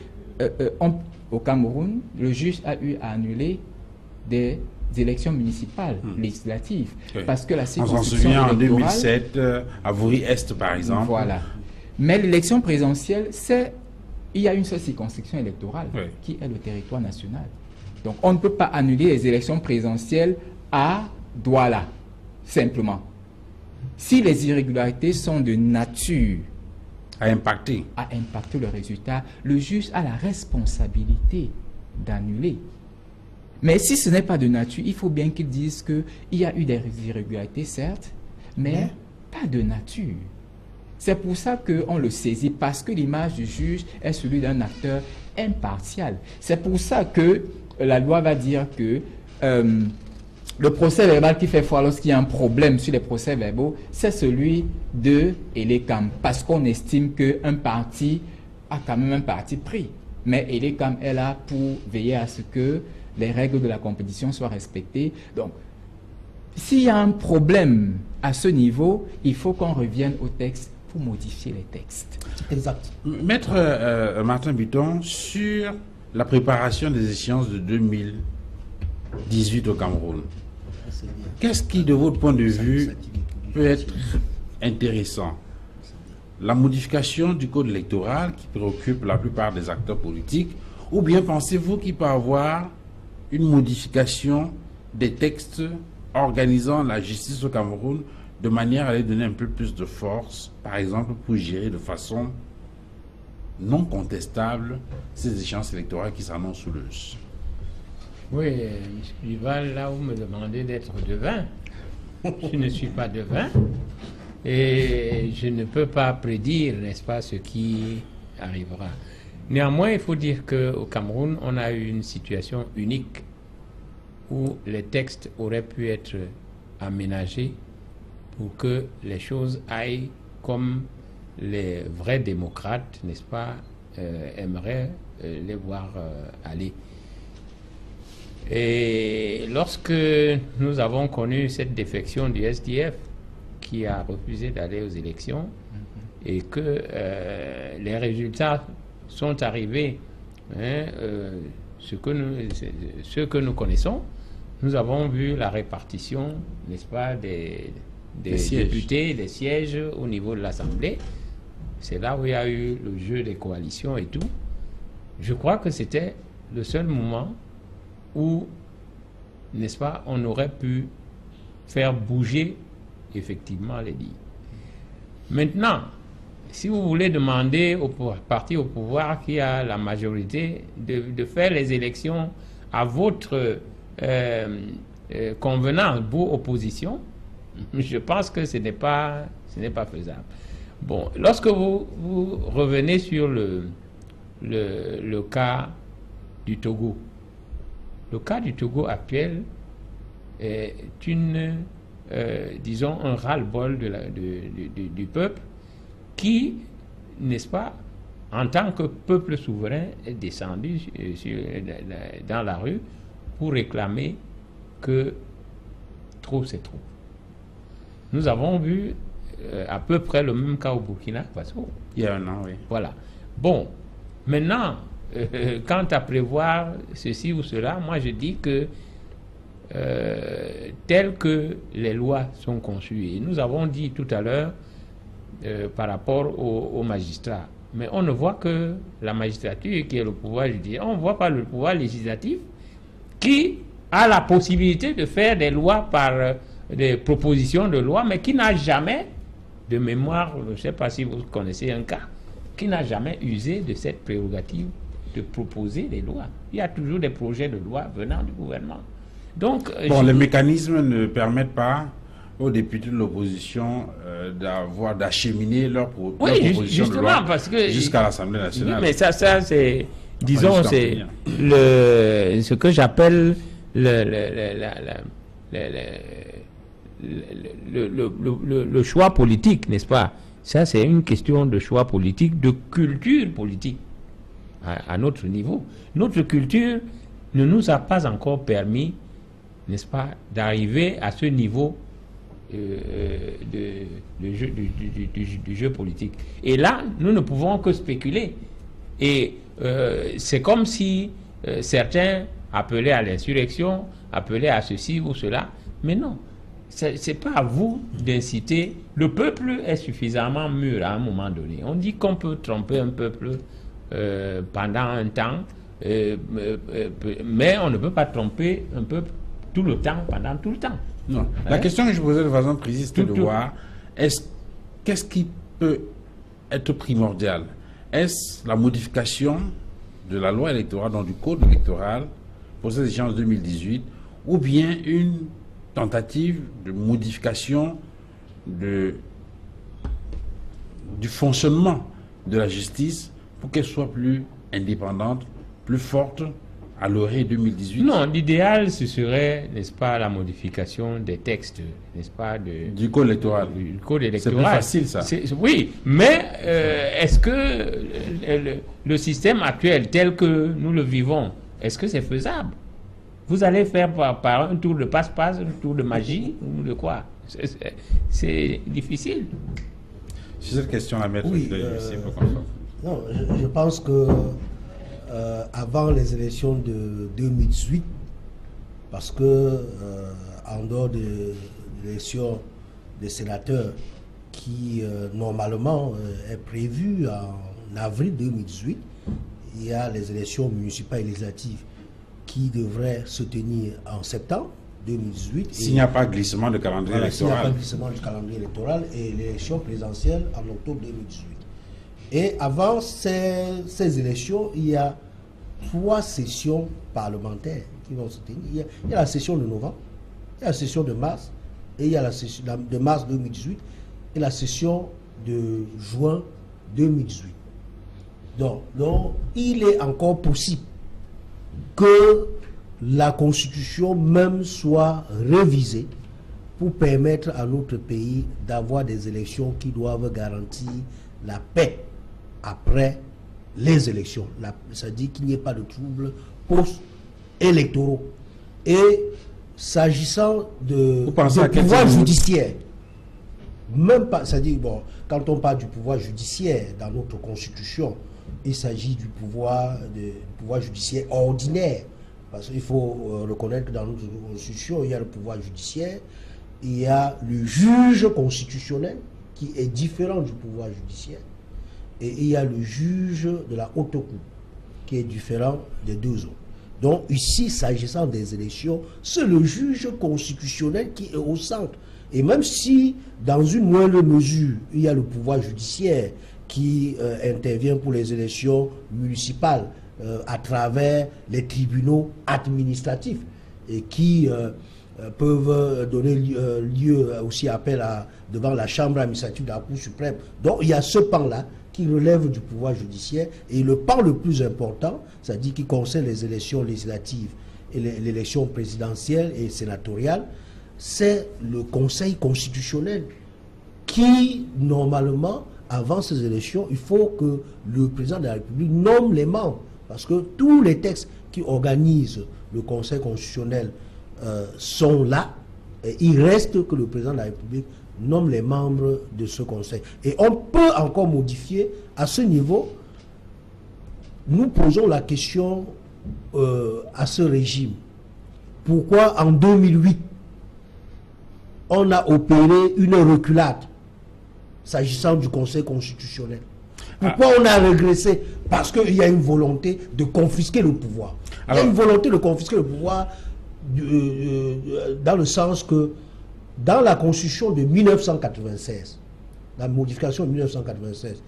au Cameroun, le juge a eu à annuler des élections municipales, législatives, parce que la circonscription électorale... On s'en souvient en 2007, à Vouri-Est par exemple. Voilà. Mais l'élection présidentielle, il y a une seule circonscription électorale, qui est le territoire national. Donc on ne peut pas annuler les élections présidentielles à Douala, simplement. Si les irrégularités sont de nature à impacter le résultat, le juge a la responsabilité d'annuler. Mais si ce n'est pas de nature, il faut bien qu'ils disent qu'il y a eu des irrégularités, certes, mais pas de nature. C'est pour ça qu'on le saisit, parce que l'image du juge est celui d'un acteur impartial. C'est pour ça que la loi va dire que le procès verbal qui fait foi lorsqu'il y a un problème sur les procès verbaux, c'est celui de Elekam, parce qu'on estime qu'un parti a quand même un parti pris. Mais Elekam est là pour veiller à ce que les règles de la compétition soient respectées. Donc, s'il y a un problème à ce niveau, il faut qu'on revienne au texte pour modifier les textes. Exact. Maître Martin Bitton, sur la préparation des échéances de 2018 au Cameroun, qu'est-ce qui, de votre point de vue, peut être intéressant? La modification du code électoral qui préoccupe la plupart des acteurs politiques, ou bien pensez-vous qu'il peut y avoir une modification des textes organisant la justice au Cameroun de manière à lui donner un peu plus de force, par exemple, pour gérer de façon non contestable ces échéances électorales qui s'annoncent souleuses? Oui, M. Duval, là vous me demandez d'être devin. Je ne suis pas devin et je ne peux pas prédire, n'est-ce pas, ce qui arrivera. Néanmoins, il faut dire qu'au Cameroun, on a eu une situation unique où les textes auraient pu être aménagés pour que les choses aillent comme les vrais démocrates, n'est-ce pas, aimeraient les voir aller. Et lorsque nous avons connu cette défection du SDF qui a refusé d'aller aux élections et que les résultats sont arrivés, ce que nous connaissons, nous avons vu la répartition, n'est-ce pas, des députés, des sièges au niveau de l'Assemblée. C'est là où il y a eu le jeu des coalitions et tout. Je crois que c'était le seul moment où, n'est-ce pas, on aurait pu faire bouger effectivement les lignes. Maintenant, si vous voulez demander au parti au pouvoir qui a la majorité de faire les élections à votre convenance, vous, opposition, je pense que ce n'est pas faisable. Bon, lorsque vous revenez sur le cas du Togo, le cas du Togo actuel est disons, un ras-le-bol du peuple qui, n'est-ce pas, en tant que peuple souverain, est descendu dans la rue pour réclamer que trop c'est trop. Nous avons vu à peu près le même cas au Burkina Faso. Il y a un an, oui. Voilà. Bon, maintenant, quant à prévoir ceci ou cela, moi je dis que telles que les lois sont conçues, et nous avons dit tout à l'heure par rapport aux magistrats, mais on ne voit que la magistrature qui est le pouvoir judiciaire, on ne voit pas le pouvoir législatif qui a la possibilité de faire des lois par des propositions de loi, mais qui n'a jamais, de mémoire, je ne sais pas si vous connaissez un cas, qui n'a jamais usé de cette prérogative. de proposer des lois. Il y a toujours des projets de loi venant du gouvernement. Donc, les mécanismes ne permettent pas aux députés de l'opposition d'acheminer leur proposition de loi jusqu'à l'Assemblée nationale. Oui, mais ça c'est, disons, c'est ce que j'appelle le choix politique, n'est-ce pas? Ça, c'est une question de choix politique, de culture politique à notre niveau. Notre culture ne nous a pas encore permis, n'est-ce pas, d'arriver à ce niveau du jeu politique. Et là, nous ne pouvons que spéculer. Et c'est comme si certains appelaient à l'insurrection, appelaient à ceci ou cela. Mais non, c'est pas à vous d'inciter. Le peuple est suffisamment mûr à un moment donné. On dit qu'on peut tromper un peuple pendant un temps, mais on ne peut pas tromper un peuple tout le temps, pendant tout le temps. Non. La question que je posais de façon précise, c'était de voir qu'est-ce qui peut être primordial. Est-ce la modification de la loi électorale, donc du code électoral, pour cette échéance 2018, ou bien une tentative de modification du fonctionnement de la justice pour qu'elle soit plus indépendante, plus forte à l'orée 2018? Non, l'idéal, ce serait, n'est-ce pas, la modification des textes, n'est-ce pas, du code électoral. Du code électoral. C'est plus facile, ça. Oui, mais est-ce que le système actuel, tel que nous le vivons, est-ce que c'est faisable? Vous allez faire par un tour de passe-passe, un tour de magie, ou de quoi? C'est difficile. Sur cette question-là, maître, non, je pense que avant les élections de 2018, parce que en dehors de l'élection des sénateurs qui normalement est prévue en avril 2018, il y a les élections municipales et législatives qui devraient se tenir en septembre 2018. S'il n'y a pas glissement de calendrier électoral. S'il n'y a pas glissement de calendrier électoral, et l'élection présidentielle en octobre 2018. Et avant ces élections, il y a 3 sessions parlementaires qui vont se tenir. Il y a la session de novembre, il y a la session de mars, et il y a la session de mars 2018 et la session de juin 2018. Donc il est encore possible que la Constitution même soit révisée pour permettre à notre pays d'avoir des élections qui doivent garantir la paix après les élections. C'est-à-dire qu'il n'y ait pas de troubles post-électoraux. Et s'agissant de pouvoir judiciaire, même pas, c'est-à-dire, bon, quand on parle du pouvoir judiciaire dans notre Constitution, il s'agit du pouvoir judiciaire ordinaire. Parce qu'il faut reconnaître que dans notre Constitution, il y a le pouvoir judiciaire, il y a le juge constitutionnel qui est différent du pouvoir judiciaire, et il y a le juge de la haute cour qui est différent des deux autres. Donc ici, s'agissant des élections, c'est le juge constitutionnel qui est au centre. Et même si, dans une moindre mesure, il y a le pouvoir judiciaire qui intervient pour les élections municipales à travers les tribunaux administratifs et qui peuvent donner lieu aussi à appel devant la chambre administrative de la Cour suprême. Donc il y a ce pan-là qui relève du pouvoir judiciaire, et le pan le plus important, c'est-à-dire qui concerne les élections législatives et l'élection présidentielle et sénatoriale, c'est le Conseil constitutionnel qui, normalement, avant ces élections, il faut que le président de la République nomme les membres, parce que tous les textes qui organisent le Conseil constitutionnel sont là, et il reste que le président de la République nomme les membres de ce conseil. Et on peut encore modifier à ce niveau. Nous posons la question à ce régime. Pourquoi en 2008 on a opéré une reculade s'agissant du Conseil constitutionnel? Pourquoi on a régressé? Parce qu'il y a une volonté de confisquer le pouvoir. Il y a une volonté de confisquer le pouvoir dans le sens que dans la Constitution de 1996, la modification de 1996,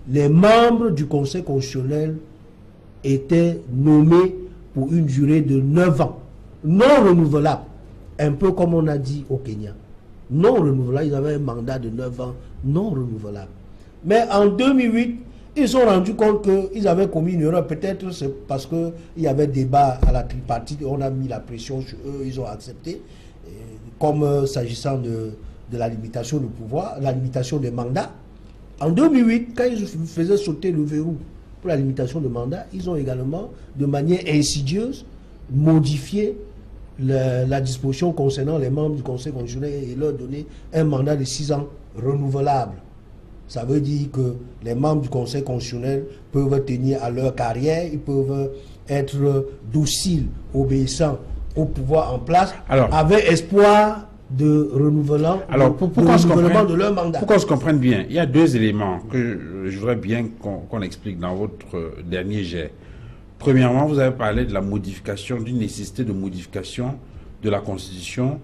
les membres du Conseil constitutionnel étaient nommés pour une durée de 9 ans, non renouvelable, un peu comme on a dit au Kenya. Non renouvelable, ils avaient un mandat de 9 ans, non renouvelable. Mais en 2008, ils se sont rendus compte qu'ils avaient commis une erreur. Peut-être c'est parce qu'il y avait débat à la tripartite, on a mis la pression sur eux, ils ont accepté. Comme s'agissant de la limitation du pouvoir, la limitation des mandats. En 2008, quand ils faisaient sauter le verrou pour la limitation de mandats, ils ont également, de manière insidieuse, modifié la disposition concernant les membres du Conseil constitutionnel et leur donner un mandat de 6 ans renouvelable. Ça veut dire que les membres du Conseil constitutionnel peuvent tenir à leur carrière, ils peuvent être dociles, obéissants au pouvoir en place, avec espoir de renouvellement, de leur mandat. Pour qu'on se comprenne bien, il y a 2 éléments que je voudrais bien qu'on explique dans votre dernier jet. Premièrement, vous avez parlé de la modification, d'une nécessité de modification de la Constitution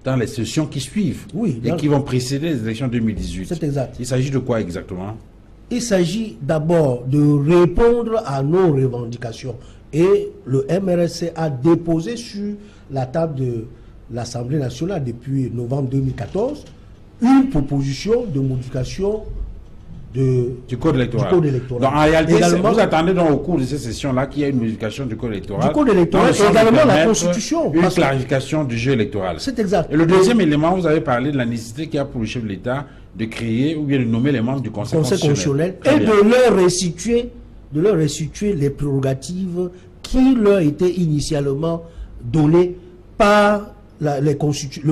dans les sessions qui suivent et qui vont précéder les élections 2018. C'est exact. Il s'agit de quoi exactement? Il s'agit d'abord de répondre à nos revendications. Et le MRSC a déposé sur la table de l'Assemblée nationale depuis novembre 2014 une proposition de modification du code électoral. Donc, en réalité, vous attendez donc au cours de ces sessions-là qu'il y ait une modification du code électoral. Du code électoral et également la Constitution. Une clarification du jeu électoral. C'est exact. Et le deuxième élément, vous avez parlé de la nécessité qu'il y a pour le chef de l'État de créer ou bien de nommer les membres du Conseil constitutionnel. Et de leur restituer les prérogatives qui leur étaient initialement données par le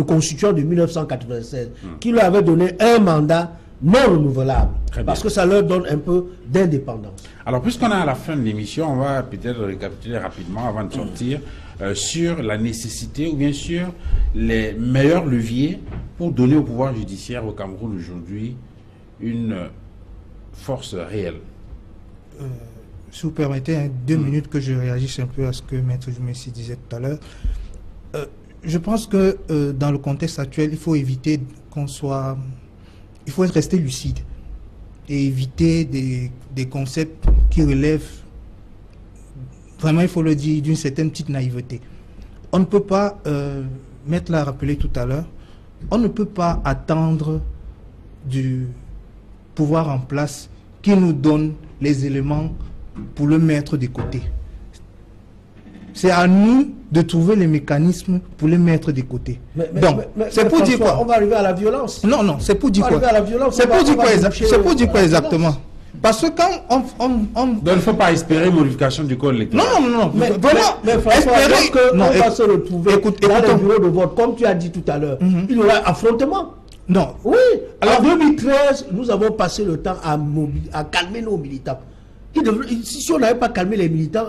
constituant de 1996, qui leur avait donné un mandat non renouvelable, parce que ça leur donne un peu d'indépendance. Alors, puisqu'on est à la fin de l'émission, on va peut-être récapituler rapidement avant de sortir sur la nécessité ou bien sûr les meilleurs leviers pour donner au pouvoir judiciaire au Cameroun aujourd'hui une force réelle. Si vous permettez, 2 minutes que je réagisse un peu à ce que Maître Messi disait tout à l'heure. Je pense que dans le contexte actuel, il faut éviter qu'on soit... Il faut rester lucide et éviter des concepts qui relèvent, vraiment il faut le dire, d'une certaine petite naïveté. On ne peut pas, Maître l'a rappelé tout à l'heure, on ne peut pas attendre du pouvoir en place qui nous donne les éléments pour le mettre de côté. C'est à nous de trouver les mécanismes pour les mettre de côté. Donc, c'est pour dire quoi? On va arriver à la violence. Non, c'est pour dire quoi? C'est pour dire quoi exactement? Parce que quand donc il ne faut pas espérer modification du code électoral. Non. Mais espérer qu'on va se retrouver dans les bureaux de vote, comme tu as dit tout à l'heure, il y aura affrontement. Non. Oui. Alors, en 2013, nous avons passé le temps à calmer nos militants. Si on n'avait pas calmé les militants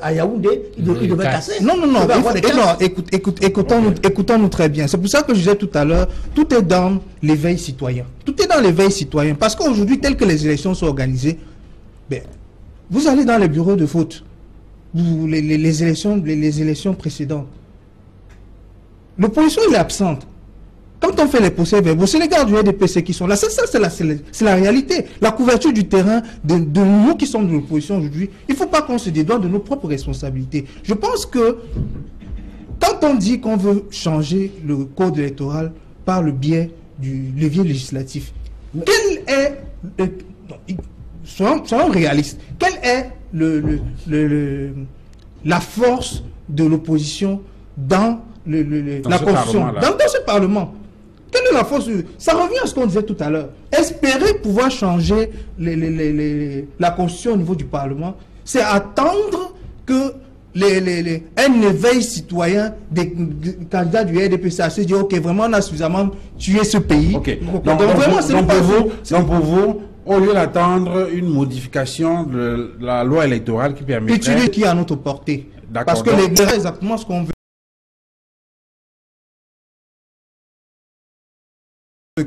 à Yaoundé, ils devaient casser. Non. Écoutons-nous très bien. C'est pour ça que je disais tout à l'heure, tout est dans l'éveil citoyen. Tout est dans l'éveil citoyen. Parce qu'aujourd'hui, tel que les élections sont organisées, vous allez dans les bureaux de vote, les élections précédentes. L'opposition, elle est absente. Quand on fait les procès-verbaux, c'est les gars du RDPC qui sont là. C'est la réalité. La couverture du terrain de nous qui sommes de l'opposition aujourd'hui, il ne faut pas qu'on se dédouane de nos propres responsabilités. Je pense que quand on dit qu'on veut changer le code électoral par le biais du levier législatif, quel est... soyons réalistes. Quelle est la force de l'opposition dans la Constitution, dans ce Parlement? Quelle est la force? Ça revient à ce qu'on disait tout à l'heure. Espérer pouvoir changer la Constitution au niveau du Parlement, c'est attendre que un éveil citoyen des candidats du RDPC se dit ok, vraiment on a suffisamment tué ce pays. Okay. Donc pour vous, au lieu d'attendre une modification de la loi électorale qui permettrait... Étudier qui est à notre portée. Parce que c'est exactement ce qu'on veut.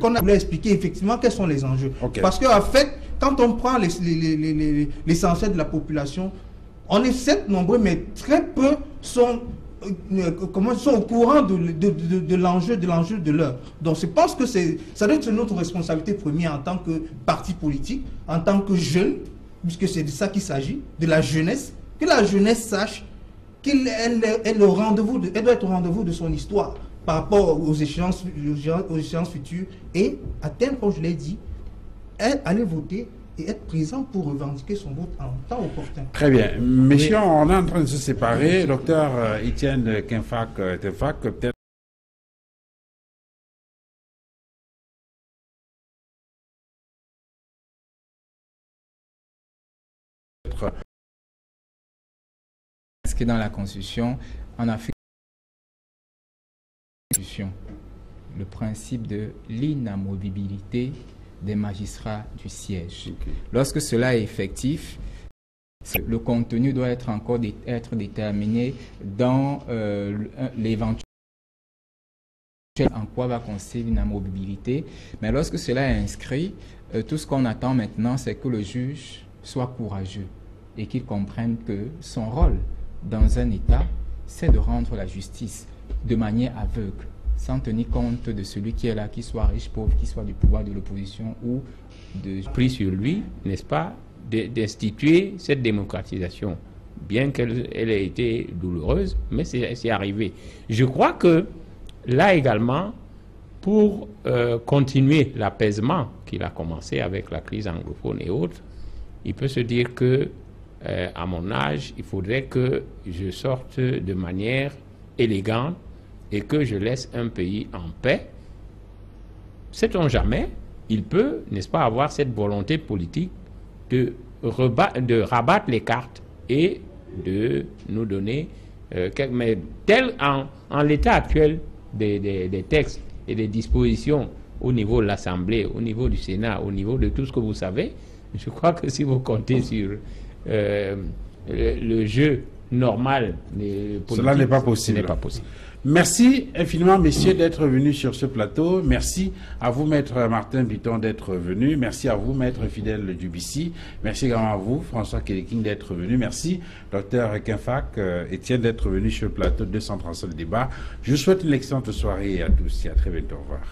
Qu'on a voulu expliquer effectivement quels sont les enjeux. Parce qu'en fait, quand on prend l'essentiel de la population, on est certes nombreux, mais très peu sont au courant de l'enjeu de l'heure. Donc je pense que ça doit être notre responsabilité première en tant que parti politique, en tant que jeunes, puisque c'est de ça qu'il s'agit, de la jeunesse, que la jeunesse sache qu'elle est le rendez-vous, elle doit être au rendez-vous de son histoire par rapport aux échéances futures et à terme, comme je l'ai dit, aller voter et être présent pour revendiquer son vote en temps opportun. Très bien. Messieurs, on est en train de se séparer. Docteur Etienne Kenfack, peut-être. Parce que dans la Constitution, en Afrique, le principe de l'inamovibilité des magistrats du siège. Okay. Lorsque cela est effectif, le contenu doit être encore être déterminé dans l'éventuel en quoi va consister l'inamovibilité. Mais lorsque cela est inscrit, tout ce qu'on attend maintenant, c'est que le juge soit courageux et qu'il comprenne que son rôle dans un État, c'est de rendre la justice de manière aveugle, sans tenir compte de celui qui est là, qu'il soit riche, pauvre, qu'il soit du pouvoir, de l'opposition ou de... Pris sur lui, n'est-ce pas, d'instituer cette démocratisation, bien qu'elle ait été douloureuse, mais c'est arrivé. Je crois que là également, pour continuer l'apaisement qu'il a commencé avec la crise anglophone et autres, il peut se dire que, à mon âge, il faudrait que je sorte de manière élégante et que je laisse un pays en paix. Sait-on jamais, il peut, n'est-ce pas, avoir cette volonté politique de rabattre les cartes et de nous donner, mais tel en l'état actuel des textes et des dispositions au niveau de l'Assemblée, au niveau du Sénat, au niveau de tout ce que vous savez, je crois que si vous comptez sur le jeu normal, cela n'est pas possible. Merci infiniment, messieurs, d'être venus sur ce plateau. Merci à vous, maître Martin Bitton, d'être venu. Merci à vous, maître Fidèle Dubissi. Merci également à vous, François Kéléking, d'être venu. Merci, docteur Kenfack, Etienne, d'être venu sur le plateau de 237 débats. Je vous souhaite une excellente soirée à tous et à très bientôt. Au revoir.